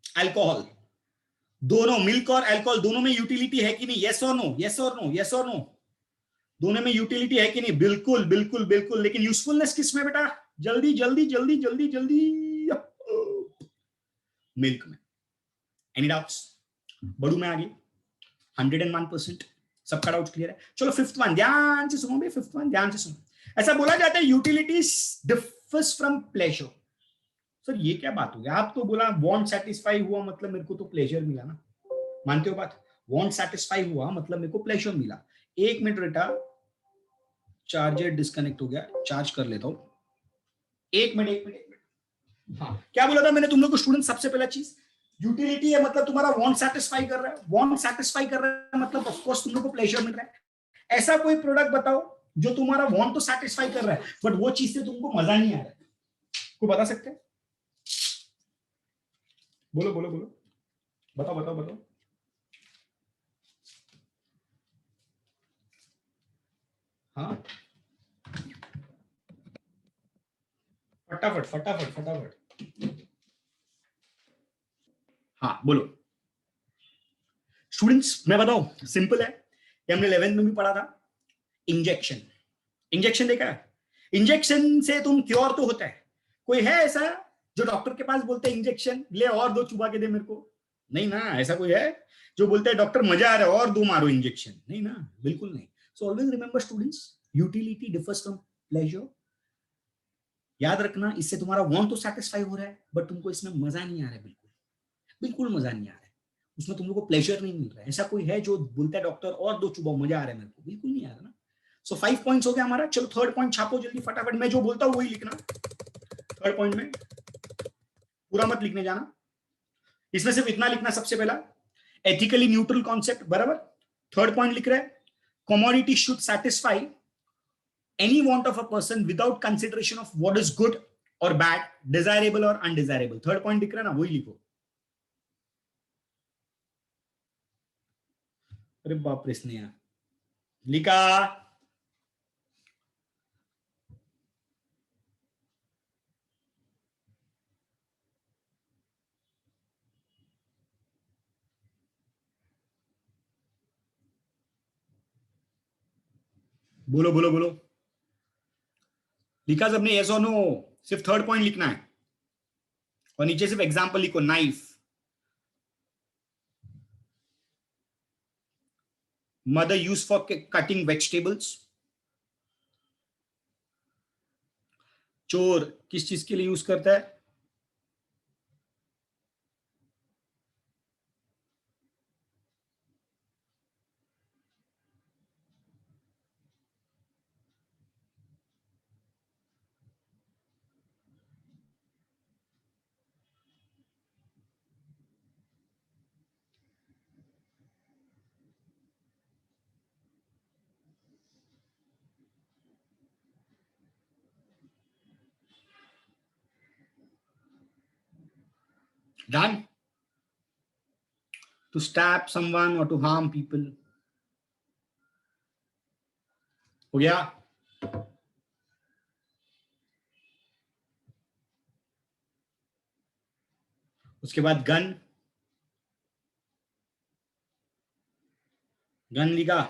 अल्कोहल। दोनों मिल्क और अल्कोहल दोनों में यूटिलिटी है कि नहीं? यस और नो? यस और नो? यस और नो? दोनों में यूटिलिटी है कि नहीं? बिल्कुल बिल्कुल बिल्कुल। लेकिन यूजफुलनेस किस में बेटा? जल्दी जल्दी जल्दी जल्दी जल्दी। मिल्क में। Any doubts? बढ़ू मैं आगे? 101%। सबका डाउट क्लियर है? चलो फिफ्थ वन ध्यान से सुनो भाई, फिफ्थ वन ध्यान से सुनो। ऐसा बोला जाता है utilities differs from pleasure. Sir ये क्या बात हो गई? आप तो बोला वांट सेटिस्फाई हुआ मतलब मेरे को तो प्लेजर मिला ना, मानते हो बात? वांट सेटिस्फाई हुआ मतलब मेरे को प्लेजर मिला। एक मिनट बेटा, चार्जर डिस्कनेक्ट हो गया, चार्ज कर लेता हूं। एक मिनट। हाँ क्या बोला था मैंने तुम लोग को स्टूडेंट? सबसे पहला चीज यूटिलिटी है, मतलब तुम्हारा वांट सेटिस्फाई कर रहा है। वांट सेटिस्फाई कर रहा है मतलब ऑफ कोर्स तुम लोग को प्लेजर मिल रहा है। ऐसा कोई प्रोडक्ट बताओ जो तुम्हारा वांट तो सेटिस्फाई कर रहा है, बट वो चीज से तुमको मजा नहीं आ रहा है। को बता सकते हैं? बोलो बोलो बोलो, बताओ। हाँ फटाफट। हाँ बोलो स्टूडेंट्स। मैं बताऊं, सिंपल है, ये हमने 11th में भी पढ़ा था। इंजेक्शन। इंजेक्शन देखा है? इंजेक्शन से तुम क्योर तो होता है। कोई है ऐसा जो डॉक्टर के पास बोलते हैं इंजेक्शन ले और दो चुबा के दे मेरे को? नहीं ना। ऐसा कोई है जो बोलते हैं डॉक्टर मजा आ रहा है और दो मारो इंजेक्शन? नहीं ना, बिल्कुल नहीं। So always remember students, utility differs from pleasure. याद रखना, इससे तुम्हारा वांट तो सेटिस्फाई हो रहा है, बट तुमको इसमें मजा नहीं आ रहा है। बिल्कुल बिल्कुल मजा नहीं आ रहा है, उसमें तुम लोग को प्लेजर नहीं मिल रहा है। ऐसा कोई है जो बोलता है डॉक्टर और दो चुबाओ मजा आ रहा है मेरे को? बिल्कुल नहीं आ रहा ना। सो 5 पॉइंट्स हो गया हमारा। चलो थर्ड पॉइंट छापो जल्दी फटाफट, मैं जो बोलता हूँ वही लिखना। थर्ड पॉइंट में पूरा मत लिखने जाना, इसमें सिर्फ इतना लिखना सबसे पहला, एथिकली न्यूट्रल कॉन्सेप्ट, बराबर। थर्ड पॉइंट लिख रहे हैं, commodity should satisfy any want of a person without consideration of what is good or bad, desirable or undesirable। Third point दिख रहा है ना, वही लिखो। अरे बाप रे, स्नेहा लिखा? बोलो बोलो बोलो, लिखा सबने? यस और नो? सिर्फ थर्ड पॉइंट लिखना है और नीचे सिर्फ एग्जांपल लिखो। Knife, mother use for cutting vegetables. चोर किस चीज के लिए यूज करता है? Done. To stab someone or to harm people. हो गया. उसके बाद गन. गन लिखा.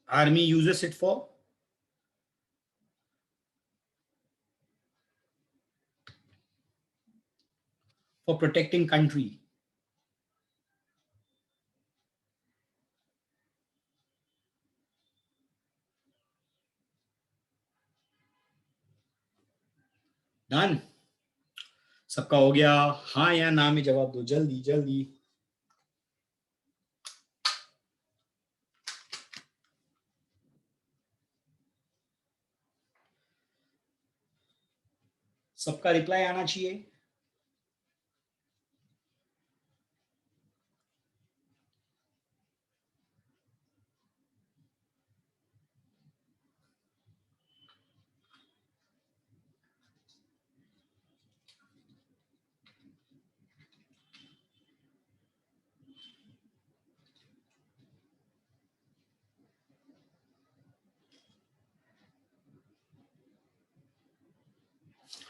Army uses it for protecting country. Done. सबका हो गया. हाँ या ना में जवाब दो जल्दी जल्दी. सबका रिप्लाई आना चाहिए.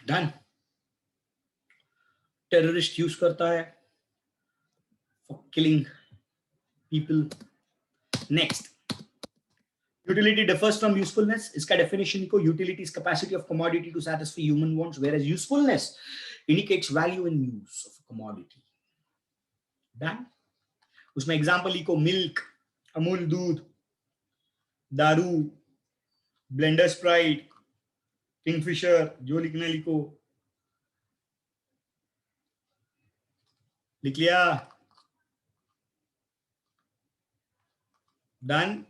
डन. टेररिस्ट यूज करता है for killing people. Next. Utility differs from usefulness. इसका definition को utility is capacity of commodity to satisfy human wants, whereas usefulness indicates value and use of a commodity. Done. उसमें example लिखो milk, Amul दूध, दारू, blender Sprite, Kingfisher. जो लिखना लिखो. लिख लिया. डन.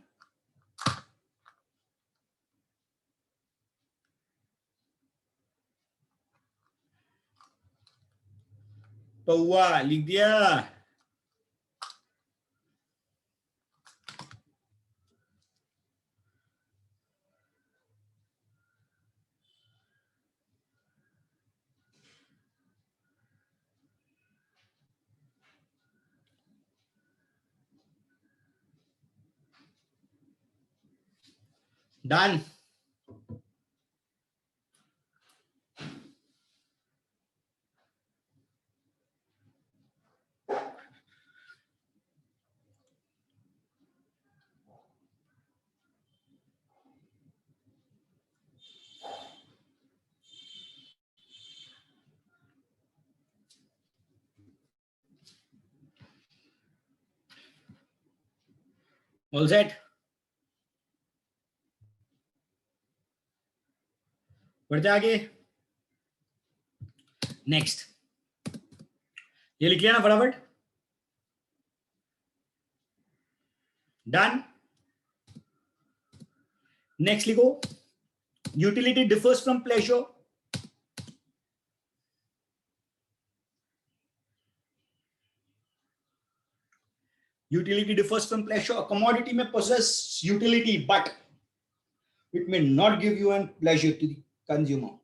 पौवा लिख दिया. डन. All set. बढ़ते आगे. नेक्स्ट. ये लिख लिया ना फटाफट. डन. नेक्स्ट लिखो. Utility differs from pleasure. Utility differs from pleasure. A commodity may possess utility, but it may not give you a pleasure to the consumer.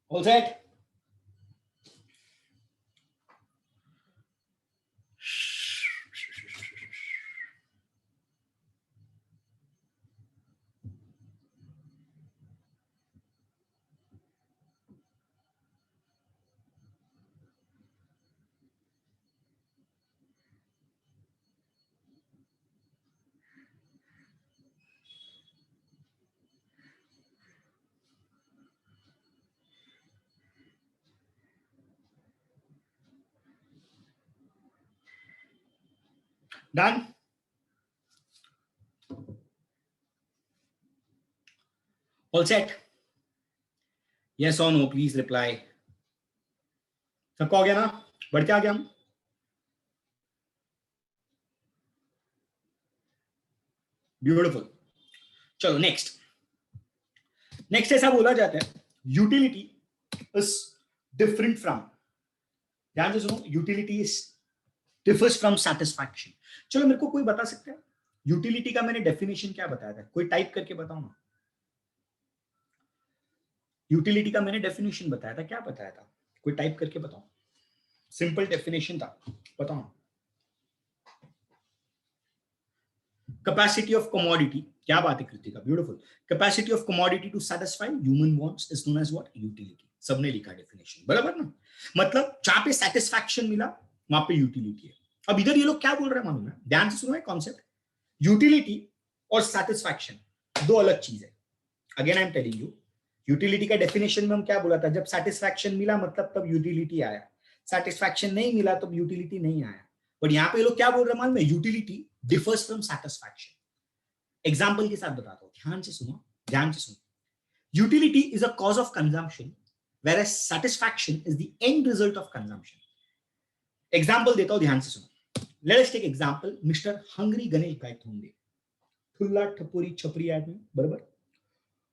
All set? Done? All set? Yes or no, please reply. सबका हो गया ना? बढ़ते आ गया हम. Beautiful. चलो next. Next ऐसा बोला जाता है यूटिलिटी इज डिफरेंट फ्रॉम. ध्यान से सुनो. Utility is differs from satisfaction. चलो मेरे को कोई बता सकता है यूटिलिटी का मैंने डेफिनेशन क्या बताया था, कोई टाइप करके बताओ ना। यूटिलिटी का मैंने डेफिनेशन बताया था, क्या बताया था, कोई टाइप करके बताओ। सिंपल डेफिनेशन था, बताओ। कैपेसिटी ऑफ कमोडिटी, क्या बात है Kritika, beautiful. Capacity of commodity to satisfy human wants is known as what, utility. सबने लिखा डेफिनेशन, बराबर ना। मतलब जहां पे सेटिस्फैक्शन मिला वहां पे यूटिलिटी है। अब इधर ये लोग क्या बोल रहे हैं मालूम है, ध्यान से सुनो है कॉन्सेप्ट। यूटिलिटी और सेटिस्फैक्शन दो अलग चीज है। Again I am telling you, utility का डेफिनेशन में हम क्या बोला था, जब सेटिस्फैक्शन मिला मतलब तब यूटिलिटी आया, सेटिस्फैक्शन नहीं मिला तब यूटिलिटी नहीं आया। बट यहाँ पे ये लोग क्या बोल रहे हैं मालूम है, utility differs from satisfaction. Example के साथ बताता हूं, ध्यान से सुनो, ध्यान से सुनो। Utility is a cause of consumption whereas satisfaction is the end result of consumption. Example देता हूं, ध्यान से सुनो। Let us take example mister hungry Ganesh Gaitonde, ठुल्ला ठपुरी छपरी आदमी, बराबर,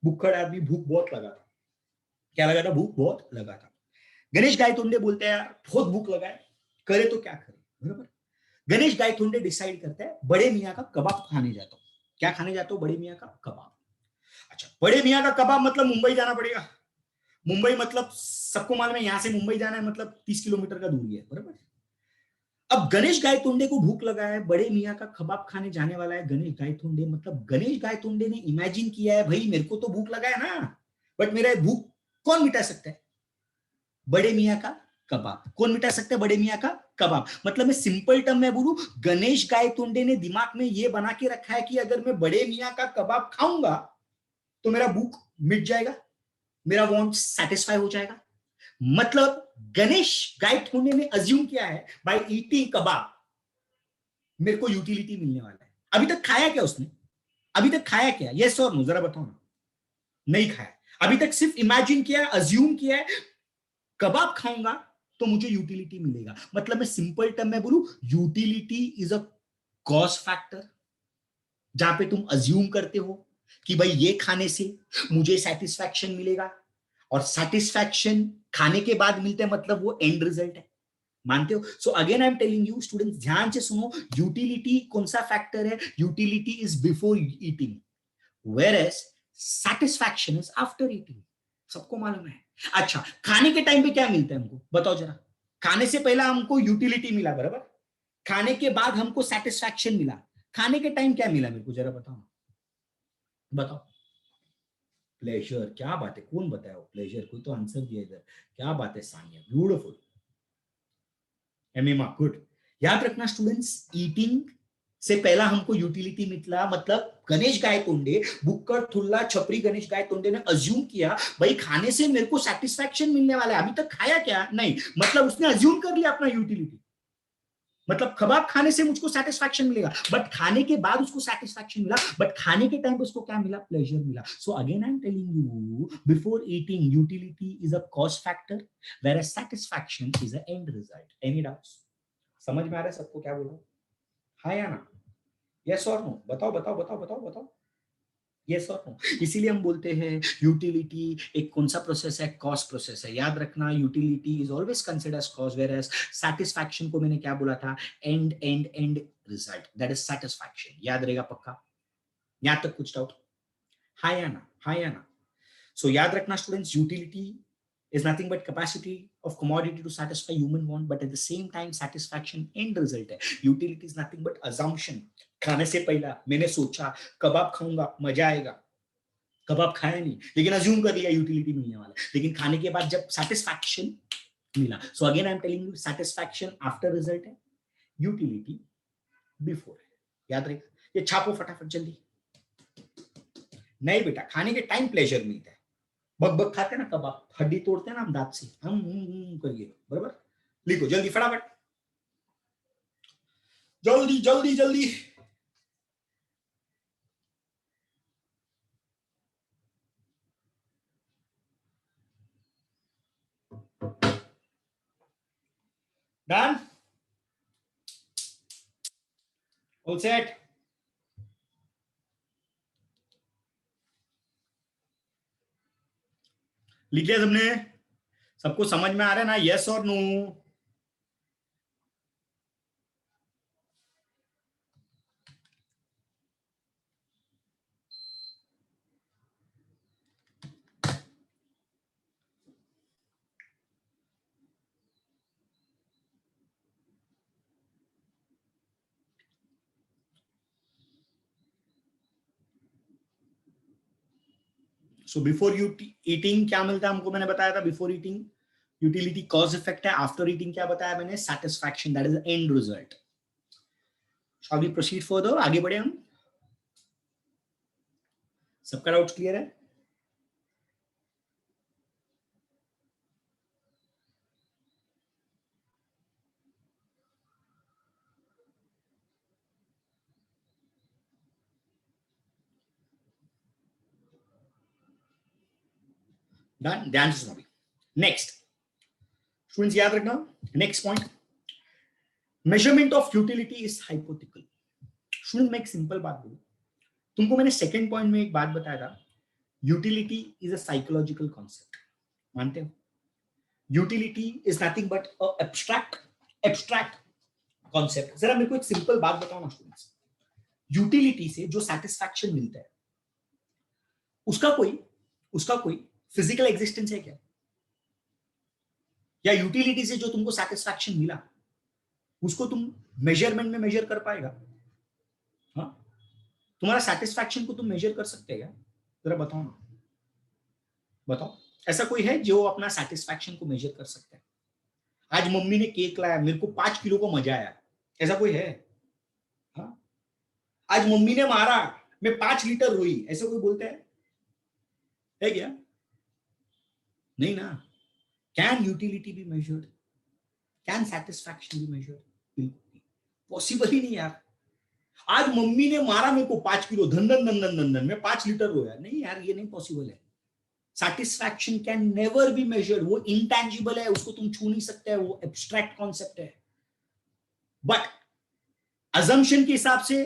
भूखड़ आदमी, भूख बहुत लगा था। क्या लगा था, भूख बहुत लगा था। गणेश गायतोंडे बोलते हैं यार बहुत भूख लगा है, करे तो क्या करे, बराबर। गणेश गायतोंडे डिसाइड करता है बड़े मियाँ का कबाब खाने जाता हूं। क्या खाने जाता हूं, बड़े मियाँ का कबाब। अच्छा, बड़े मियाँ का कबाब मतलब मुंबई जाना पड़ेगा। मुंबई मतलब सबको मालूम है, यहां से मुंबई जाना है मतलब 30 किलोमीटर का दूरी है, बराबर। अब गणेश गायतोंडे को भूख लगा है, बड़े मियाँ का कबाब खाने जाने वाला है गणेश गायतोंडे। मतलब गणेश गायतोंडे ने इमेजिन किया है, भाई मेरे को तो भूख लगा है ना, बट मेरा भूख कौन मिटा सकता है, बड़े मियाँ का कबाब। कौन मिटा सकता है, बड़े मियाँ का कबाब। मतलब मैं सिंपल टर्म में बोलूं, गणेश गायतोंडे ने दिमाग में ये बना के रखा है कि अगर मैं बड़े मियाँ का कबाब खाऊंगा तो मेरा भूख मिट जाएगा, मेरा वांट सेटिस्फाई हो जाएगा। मतलब गणेश गायतोंडे ने अज्यूम किया है बाय ईटिंग कबाब मेरे को यूटिलिटी मिलने वाला है। अभी तक खाया क्या उसने, अभी तक खाया क्या, यस और नो जरा बताओ ना। नहीं खाया, अभी तक सिर्फ इमेजिन किया, अज्यूम किया है कबाब खाऊंगा तो मुझे यूटिलिटी मिलेगा। मतलब मैं सिंपल टर्म में बोलूं, utility is a cost factor, जहां पे तुम अज्यूम करते हो कि भाई ये खाने से मुझे सेटिस्फैक्शन मिलेगा, और सेटिस्फैक्शन खाने के बाद मिलते हैं मतलब वो एंड रिजल्ट है। मानते हो? सो again I am telling you students, ध्यान से सुनो, यूटिलिटी कौन सा फैक्टर है, utility is before eating, whereas satisfaction is after eating. सबको मालूम है। अच्छा, खाने के टाइम पे क्या मिलता है हमको, बताओ जरा। खाने से पहला हमको यूटिलिटी मिला, बराबर। खाने के बाद हमको सेटिस्फैक्शन मिला। खाने के टाइम क्या मिला मेरे को, जरा बताओ, बताओ। प्लेजर, क्या बात है, कौन बताया प्लेजर, कोई तो आंसर दिया इधर। क्या बात है सानिया, ब्यूटीफुल। एमिमा, गुड। याद रखना स्टूडेंट्स, ईटिंग से पहला हमको यूटिलिटी मिला, मतलब गणेश गायतोंडे, बुक्कड़ थुल्ला छपरी गणेश गायतोंडे ने अज्यूम किया भाई खाने से मेरे को सेटिस्फैक्शन मिलने वाला है। अभी तक खाया क्या नहीं, मतलब उसने अज्यूम कर लिया अपना यूटिलिटी, मतलब कबाब खाने से मुझको सेटिस्फैक्शन मिलेगा, बट खाने के बाद उसको सेटिस्फैक्शन मिला, बट खाने के टाइम उसको क्या मिला, प्लेजर मिला। So again I am telling you, before eating utility is a cost factor, where satisfaction is a end result. Any doubts? समझ में आ रहा है सबको क्या बोला, हाँ या ना, यस और नो, बताओ बताओ बताओ बताओ बताओ, यस और नो। इसीलिए हम बोलते हैं यूटिलिटी एक कौन सा प्रोसेस है, कॉस्ट प्रोसेस है। याद रखना, utility is always considered as cost, where as satisfaction को मैंने क्या बोला था, end end end result, that is satisfaction. याद रहेगा पक्का, यहां तक कुछ डाउट, हाँ या ना, हाँ या ना। सो याद रखना students, utility is nothing but capacity of commodity to satisfy human want, but at the same time satisfaction end result है। utility is nothing but assumption। खाने से पहला मैंने सोचा कबाब खाऊंगा मजा आएगा, कबाब खाया नहीं लेकिन अज्यूम कर लिया यूटिलिटी मिलने वाला है, लेकिन खाने के बाद जब सेटिस्फैक्शन मिला। So again I am telling you, satisfaction after result है, यूटिलिटी बिफोर है। याद रहेगा, ये छापो फटाफट जल्दी। नहीं बेटा, खाने के टाइम प्लेजर मिलता है, बग बग खाते हैं ना कबाब, हड्डी तोड़ते हैं ना हम दांत से, हम करिए, बराबर। लिखो जल्दी फटाफट, जल्दी जल्दी जल्दी। Done, all set. लिख लिया सबने, सबको समझ में आ रहा है ना, यस और नो? सो बिफोर ईटिंग क्या मिलता है हमको, मैंने बताया था before eating utility cause effect है, आफ्टर ईटिंग क्या बताया मैंने, satisfaction, that is end result. Shall we proceed further, आगे बढ़े हम। सबका डाउट क्लियर है? डन, ध्यान से सुनो। नेक्स्ट स्टूडेंट्स याद रखना, next point, measurement of utility is hypothetical. Student मैं एक सिंपल बात बोलूं, तुमको मैंने सेकंड पॉइंट में एक बात बताया था, utility is a psychological concept, मानते हो? Utility is nothing but a abstract concept. जरा मेरे को एक सिंपल बात बताओ ना स्टूडेंट्स, यूटिलिटी से जो सेटिस्फैक्शन मिलता है उसका कोई फिजिकल एग्जिस्टेंस है क्या? या यूटिलिटी से जो तुमको सेटिस्फैक्शन मिला उसको तुम मेजरमेंट में मेजर कर पाएगा? हाँ, तुम्हारा सेटिस्फैक्शन को तुम मेजर कर सकते हैं क्या? जरा बताओ ना, बताओ ऐसा कोई है जो अपना सेटिस्फैक्शन को मेजर कर सकता है? आज मम्मी ने केक लाया, मेरे को 5 किलो को मजा आया, ऐसा कोई है? हाँ, आज मम्मी ने मारा, मैं 5 लीटर रोई, ऐसा कोई बोलता है क्या? नहीं ना। Can utility be measured? Can satisfaction be measured? बिल्कुल पॉसिबल ही नहीं यार। आज मम्मी ने मारा मेरे को 5 किलो, धन धन धन धन धन धन, मैं 5 लीटर रोया, नहीं यार ये नहीं पॉसिबल है। Satisfaction can never be measured, वो इंटेंजिबल है, उसको तुम छू नहीं सकते, वो एब्स्ट्रैक्ट कॉन्सेप्ट है। बट अजम्पशन के हिसाब से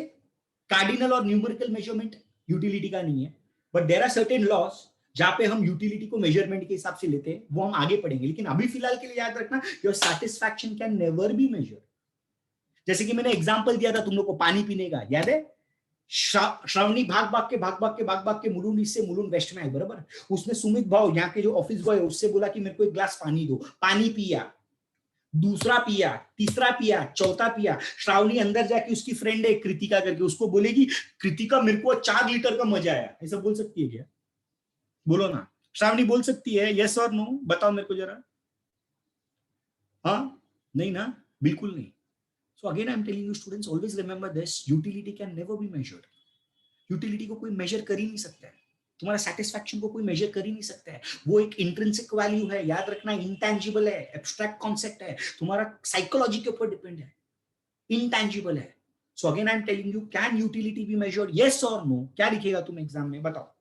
कार्डिनल और न्यूमेरिकल मेजरमेंट यूटिलिटी का नहीं है, but there are certain laws जहां पे हम यूटिलिटी को मेजरमेंट के हिसाब से लेते हैं, वो हम आगे पढ़ेंगे। लेकिन अभी फिलहाल के लिए याद रखना, your satisfaction can never be measured. जैसे कि मैंने एग्जांपल दिया था तुम लोग को पानी पीने का, याद है? श्रावणी भाग भाग के मुलुंड ईस्ट से मुलुंड वेस्ट में आई, बराबर? उसने सुमित भाव यहाँ के जो ऑफिस बॉय है उससे बोला कि मेरे को एक ग्लास पानी दो, पानी पिया, दूसरा पिया, तीसरा पिया, चौथा पिया। श्रावणी अंदर जाके उसकी फ्रेंड है कृतिका करके, उसको बोलेगी कृतिका मेरे को 4 लीटर का मजा आया, ऐसा बोल सकती है क्या? बोलो ना, श्रावणी बोल सकती है? यस और नो बताओ मेरे को जरा। हाँ, नहीं ना, बिल्कुल नहीं। सो again I am telling you students, always remember this, utility can never be measured. Utility को कोई मेजर कर ही नहीं सकता है, तुम्हारा सेटिस्फैक्शन को कोई मेजर कर ही नहीं सकता है। वो एक इंट्रिंसिक वैल्यू है, याद रखना, इंटेंजिबल है, एब्स्ट्रैक्ट कॉन्सेप्ट है, तुम्हारा साइकोलॉजी के ऊपर डिपेंड है, इंटेंजिबल है। सो again I am telling you, can utility B measured, yes और नो? क्या लिखेगा तुम एग्जाम में, बताओ?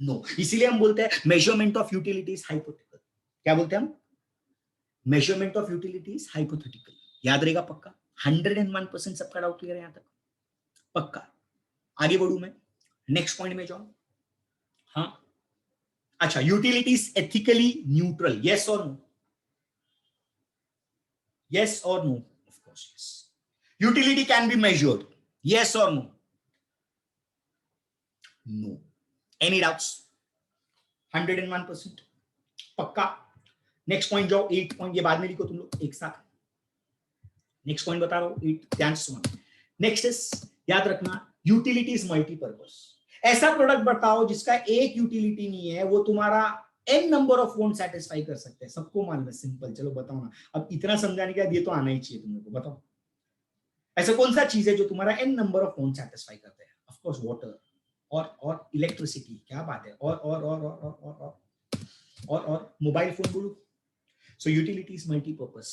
नो। इसीलिए हम बोलते हैं measurement of utility is hypothetical. क्या बोलते हैं हम? Measurement of utility is hypothetical. याद रहेगा पक्का? 101% सबका डाउट क्लियर है यहां तक? पक्का। आगे बढ़ू मैं, नेक्स्ट पॉइंट में जाऊं। हाँ, अच्छा, utility is ethically neutral, yes और नो? यस और no? Of course yes. Utility can be measured, yes और नो? नो। Any doubts? 101% पक्का। नेक्स्ट पॉइंट जाओ, 8 पॉइंट, ये बाद में लिखो तुम लोग एक साथ। नेक्स्ट पॉइंट बता रहा हूं, 8, ध्यान से सुनो। नेक्स्ट इज, याद रखना, यूटिलिटी इज मल्टीपर्पज। ऐसा प्रोडक्ट बताओ जिसका एक यूटिलिटी नहीं है, वो तुम्हारा n number of want satisfy कर सकते हैं। सबको मालूम है, सिंपल। चलो बताओ ना, अब इतना समझाने के बाद ये तो आना ही चाहिए तुम लोग को, बताओ ऐसा कौन सा चीज है जो तुम्हारा n number of want satisfy करते हैं? ऑफ कोर्स वाटर और इलेक्ट्रिसिटी। क्या बात है, और मोबाइल फोन बोलो। सो utility is multipurpose.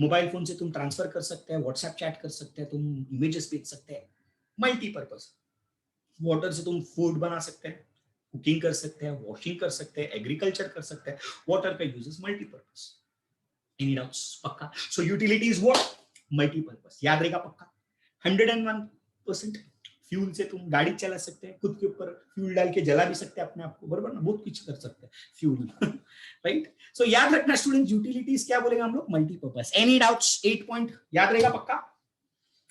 Mobile phone से तुम ट्रांसफर कर सकते हैं, व्हाट्सएप चैट कर सकते हैं, तुम इमेजेस भेज सकते हैं, मल्टीपर्पज। वाटर से तुम फूड बना सकते हैं, कुकिंग कर सकते हैं, वॉशिंग कर सकते हैं, एग्रीकल्चर कर सकते हैं। वाटर का use is multipurpose. Any doubts? पक्का। So utility is what? Multipurpose. याद रहेगा पक्का? 101%। फ्यूल से तुम गाड़ी चला सकते हैं, खुद के ऊपर फ्यूल डाल के जला भी सकते हैं अपने आप को, बराबर ना? बहुत कुछ कर सकते हैं फ्यूल, राइट? सो याद रखना स्टूडेंट, यूटिलिटीज क्या बोलेगा हम लोग? मल्टीपर्पज। Any doubts? 8 पॉइंट याद रहेगा पक्का?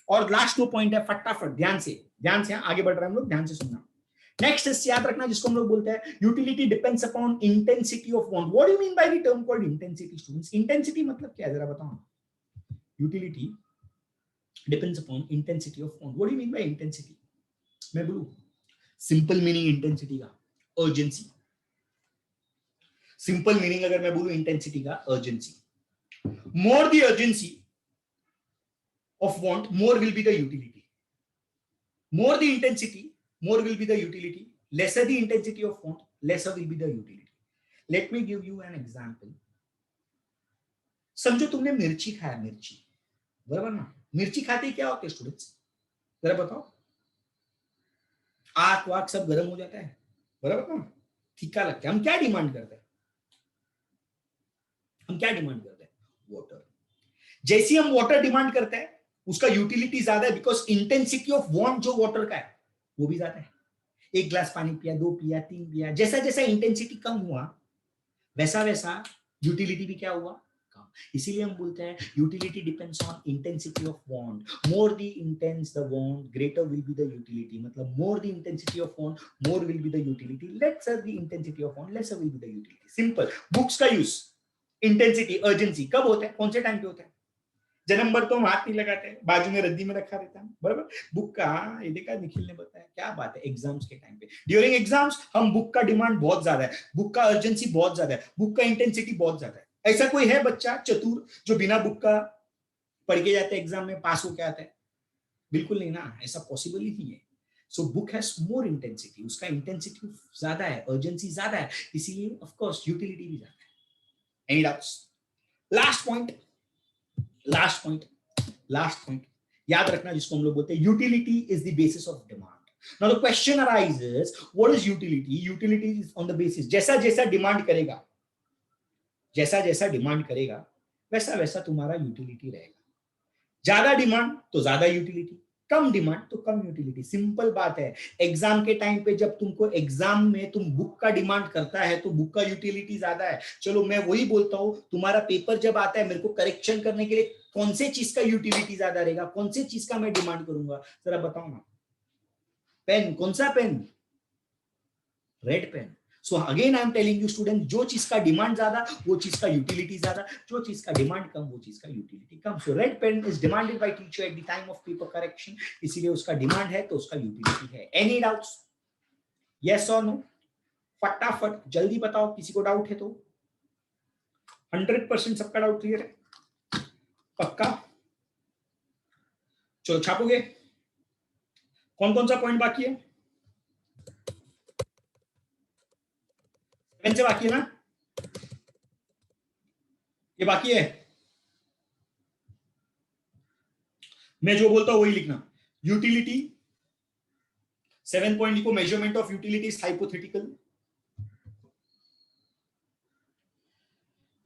और लास्ट 2 पॉइंट है, फटाफट ध्यान से आगे बढ़ रहे हैं हम लोग, ध्यान से सुनना। नेक्स्ट इज, याद रखना, जिसको हम लोग बोलते हैं utility depends upon intensity of want. What do you mean by the term called intensity students? Intensity मतलब क्या है, जरा बताओ? Utility depends upon intensity of want. What do you mean bye intensity? मैं बोलूं सिंपल मीनिंग इंटेंसिटी का? Urgency. Simple meaning अगर मैं बोलूं इंटेंसिटी का, urgency. More the urgency of want, more will be the utility. More the intensity, more will be the utility. Lesser the intensity of want, lesser will be the utility. Let me give you an example. समझो तुमने मिर्ची खाया, मिर्ची, बराबर ना? मिर्ची खाते ही क्या होते हैं स्टूडेंट्स, जरा बताओ? आंख वाक सब गर्म हो जाता है, बराबर ना? फीका लगता है। हम क्या डिमांड करते हैं? हम क्या डिमांड करते हैं? वाटर। जैसे हम वाटर डिमांड करते हैं, उसका यूटिलिटी ज्यादा है, बिकॉज इंटेंसिटी ऑफ वांट जो वाटर का है वो भी ज्यादा है। एक ग्लास पानी पिया, 2 पिया, 3 पिया, जैसा जैसा इंटेंसिटी कम हुआ वैसा वैसा यूटिलिटी भी क्या हुआ? कम। इसीलिए हम बोलते हैं utility depends on intensity of want. More the intense the want, greater will be the utility. मतलब more the intensity of want, more will be the utility. Lesser the intensity of want, lesser will be the utility. Simple. Books का use, intensity, urgency कब होता है, कौन से time पे होता है? जन्म भर तो हम हाथ नहीं लगाते, बाजू में रद्दी में रखा रहता है, बराबर? बुक का, ये देखा निखिल ने बताया, क्या बात है, एग्जाम्स के टाइम पे, ड्यूरिंग एग्जाम्स हम बुक का डिमांड बहुत ज्यादा है, बुक का अर्जेंसी बहुत ज्यादा है, बुक का इंटेंसिटी बहुत ज्यादा है। ऐसा कोई है बच्चा चतुर जो बिना बुक का पढ़ के जाता है, एग्जाम में पास होके आता है? बिल्कुल नहीं ना, ऐसा पॉसिबल ही नहीं है। So book has more intensity, उसका इंटेंसिटी ज्यादा है, अर्जेंसी ज्यादा है, इसीलिए ऑफ कोर्स यूटिलिटी भी ज्यादा है। Any doubts? Last point, last point, last point याद रखना, जिसको हम लोग बोलते हैं utility is the basis of demand. Now the question arises, what is utility? Utility is on the basis, जैसा जैसा डिमांड करेगा, जैसा जैसा डिमांड करेगा वैसा वैसा तुम्हारा यूटिलिटी रहेगा। ज्यादा डिमांड तो ज्यादा यूटिलिटी, कम डिमांड तो कम यूटिलिटी। सिंपल बात है। एग्जाम के टाइम पे जब तुमको एग्जाम में तुम बुक का डिमांड करता है तो बुक का यूटिलिटी ज्यादा है। चलो मैं वही बोलता हूं, तुम्हारा पेपर जब आता है, मेरे को करेक्शन करने के लिए कौन से चीज का यूटिलिटी ज्यादा रहेगा, कौन से चीज का मैं डिमांड करूंगा, जरा बताओ ना? पेन, कौन सा pen? Red pen. So again I am telling you student, जो चीज का डिमांड ज्यादा वो चीज का यूटिलिटी ज्यादा, जो चीज का डिमांड कम वो चीज का यूटिलिटी कम। So red pen is demanded by teacher at the time of paper correction, इसीलिए उसका डिमांड है तो उसका यूटिलिटी है। Any doubts? यस और नो? फटाफट जल्दी बताओ, किसी को डाउट है तो। 100% सबका डाउट क्लियर है? पक्का? चलो छापोगे? कौन कौन सा पॉइंट बाकी है? 7 से बाकी है ना? ये बाकी है? मैं जो बोलता हूं वही लिखना। यूटिलिटी 7 पॉइंट लिखो। Measurement of utility is hypothetical.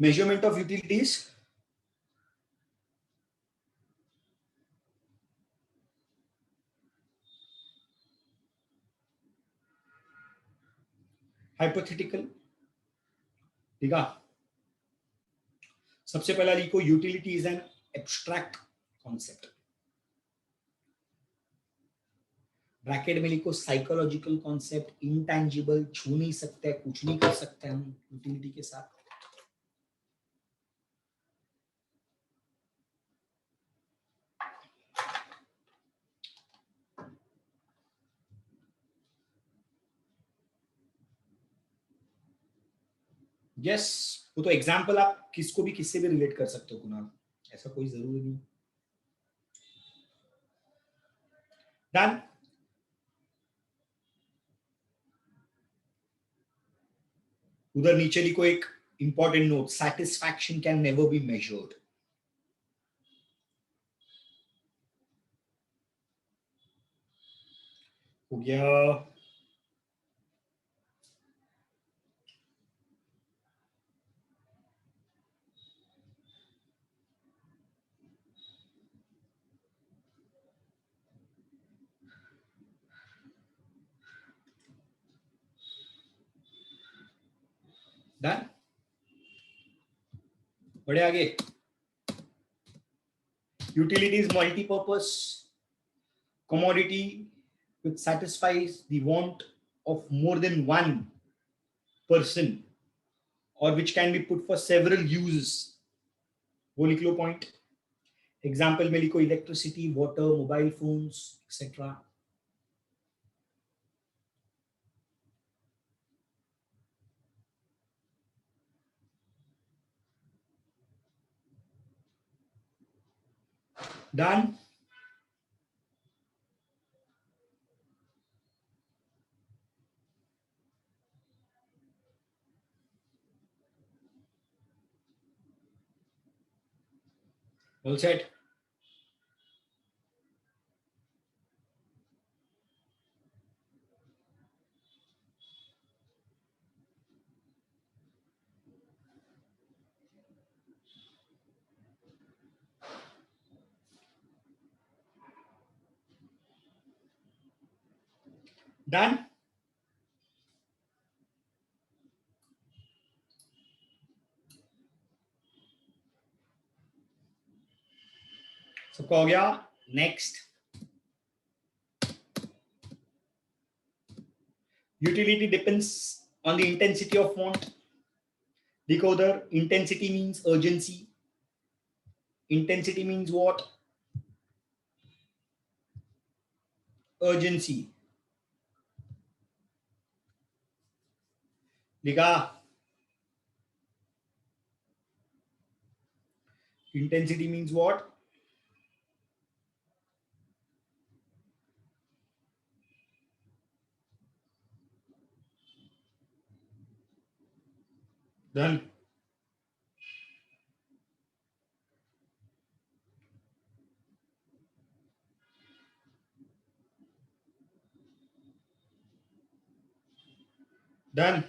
Measurement of utilities hypothetical. ठीक है? सबसे पहला लिखो, utility is an abstract concept. Bracket में लिखो साइकोलॉजिकल कॉन्सेप्ट, इंटैंजिबल, छू नहीं सकते, कुछ नहीं कर सकते हम यूटिलिटी के साथ। यस, वो तो एग्जाम्पल आप किसको भी किससे भी रिलेट कर सकते हो कुणाल, ऐसा कोई जरूरी नहीं। डन? उधर नीचे लिखो एक important note, satisfaction can never be measured. हो गया? डन? बढ़े आगे। Utility is multipurpose commodity which satisfies the want of more than one person or which can be put for several uses। वो लिख लो पॉइंट। एग्जाम्पल में लिखो electricity, water, mobile phones etcetera. Done. All set. Done. सबका हो गया. Next. Utility depends on the intensity of want. Decoder. Intensity means urgency. Intensity means what? Urgency. लिखा. Intensity means what? Done. Done.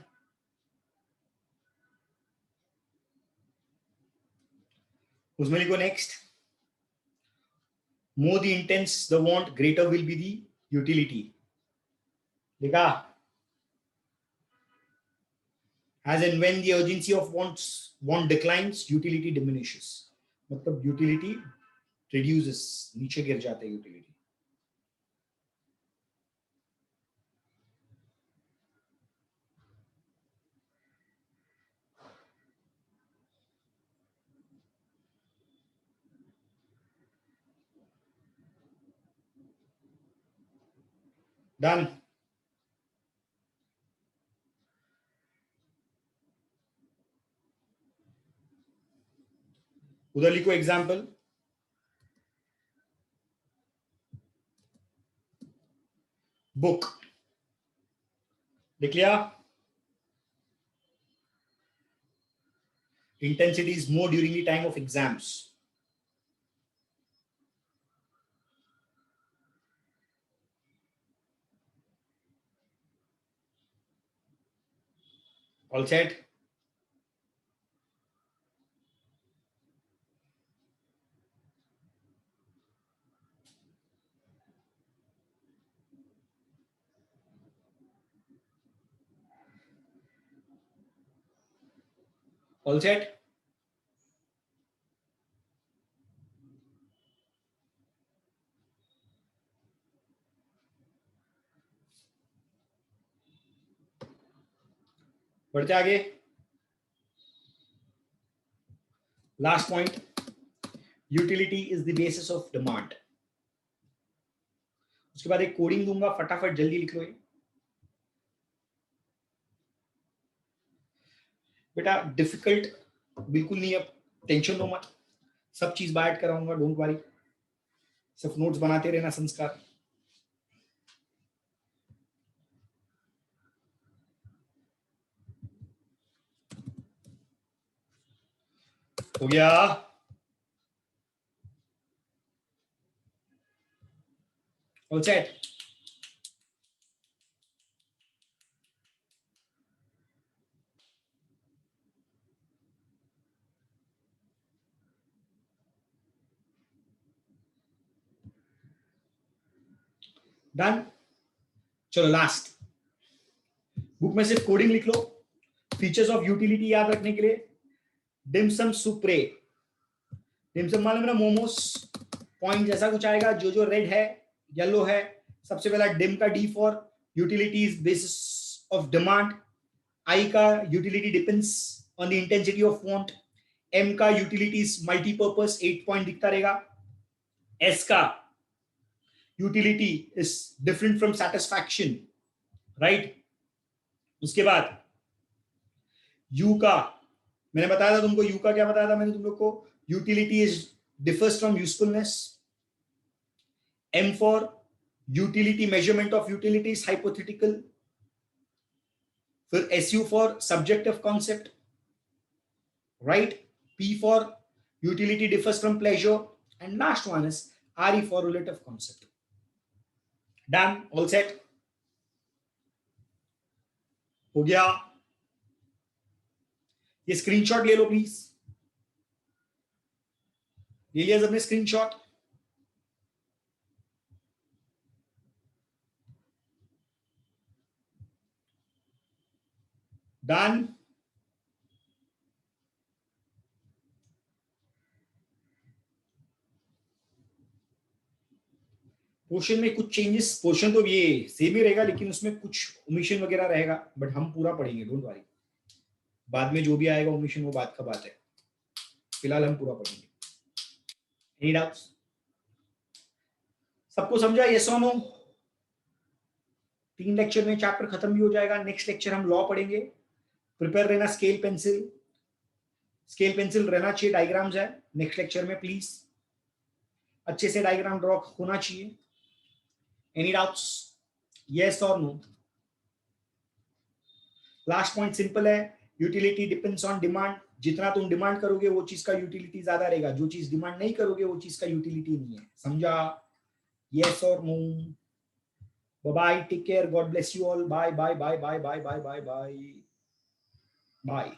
उसमें लिखो next. More the intense the want, greater will be the utility. लिखा. As and when the urgency of want declines, utility diminishes. मतलब utility reduces, नीचे गिर जाते हैं utility. Done. उधर लिखो एग्जाम्पल. बुक. लिख लिया. Intensity is more during the time of exams. All set. All set. बढ़ते आगे. Last point. Utility is the basis of demand. उसके बाद एक कोडिंग दूंगा, फटाफट जल्दी लिख लो. ये बेटा डिफिकल्ट बिल्कुल नहीं है, टेंशन लो मत. सब चीज बाइट कराऊंगा, डोंट वरी. सिर्फ नोट्स बनाते रहना. संस्कार. हो गया. All set. डन. चलो लास्ट. बुक में सिर्फ कोडिंग लिख लो. फीचर्स ऑफ यूटिलिटी याद रखने के लिए. डिमसम सुप्रे. डिमसम मालूम है ना, मोमोस. पॉइंट जैसा कुछ आएगा, जो जो रेड है, येलो है. सबसे पहला डिम का D for utilities basis of demand. I का utility depends on the intensity of want. M का यूटिलिटीज मल्टीपर्पज 8 पॉइंट दिखता रहेगा. एस का utility is different from satisfaction, right. उसके बाद यू का मैंने बताया था तुमको. यू का क्या बताया था मैंने तुम लोग को? Utility is differs from usefulness. M for utility, measurement of utility is hypothetical. फिर SU for subjective concept, right? P for utility differs from pleasure, and last one is RE for relative concept. Done, all set, हो गया. ये screenshot ले लो please. ले लिया सबने screenshot? Done. Portion में कुछ चेंजेस, पोर्शन तो ये सेम ही रहेगा लेकिन उसमें कुछ ओमिशन वगैरह रहेगा, बट हम पूरा पढ़ेंगे, डोंट वरी. बाद में जो भी आएगा ओमिशन वो बात का बात है, फिलहाल हम पूरा पढ़ेंगे. Any doubts? सबको समझा? यस और नो? 3 लेक्चर में चैप्टर खत्म भी हो जाएगा. नेक्स्ट लेक्चर हम लॉ पढ़ेंगे. प्रिपेयर रहना. स्केल पेंसिल, स्केल पेंसिल रहना चाहिए. डायग्राम्स है नेक्स्ट लेक्चर में, प्लीज अच्छे से डायग्राम ड्रॉ होना चाहिए. Any doubts? यस और नो? लास्ट पॉइंट सिंपल है, यूटिलिटी डिपेंड्स ऑन डिमांड. जितना तुम डिमांड करोगे वो चीज का यूटिलिटी ज्यादा रहेगा, जो चीज डिमांड नहीं करोगे वो चीज का यूटिलिटी नहीं है. समझा? यस और no? Bye, take care, God bless you all. Bye bye bye bye bye bye bye bye bye.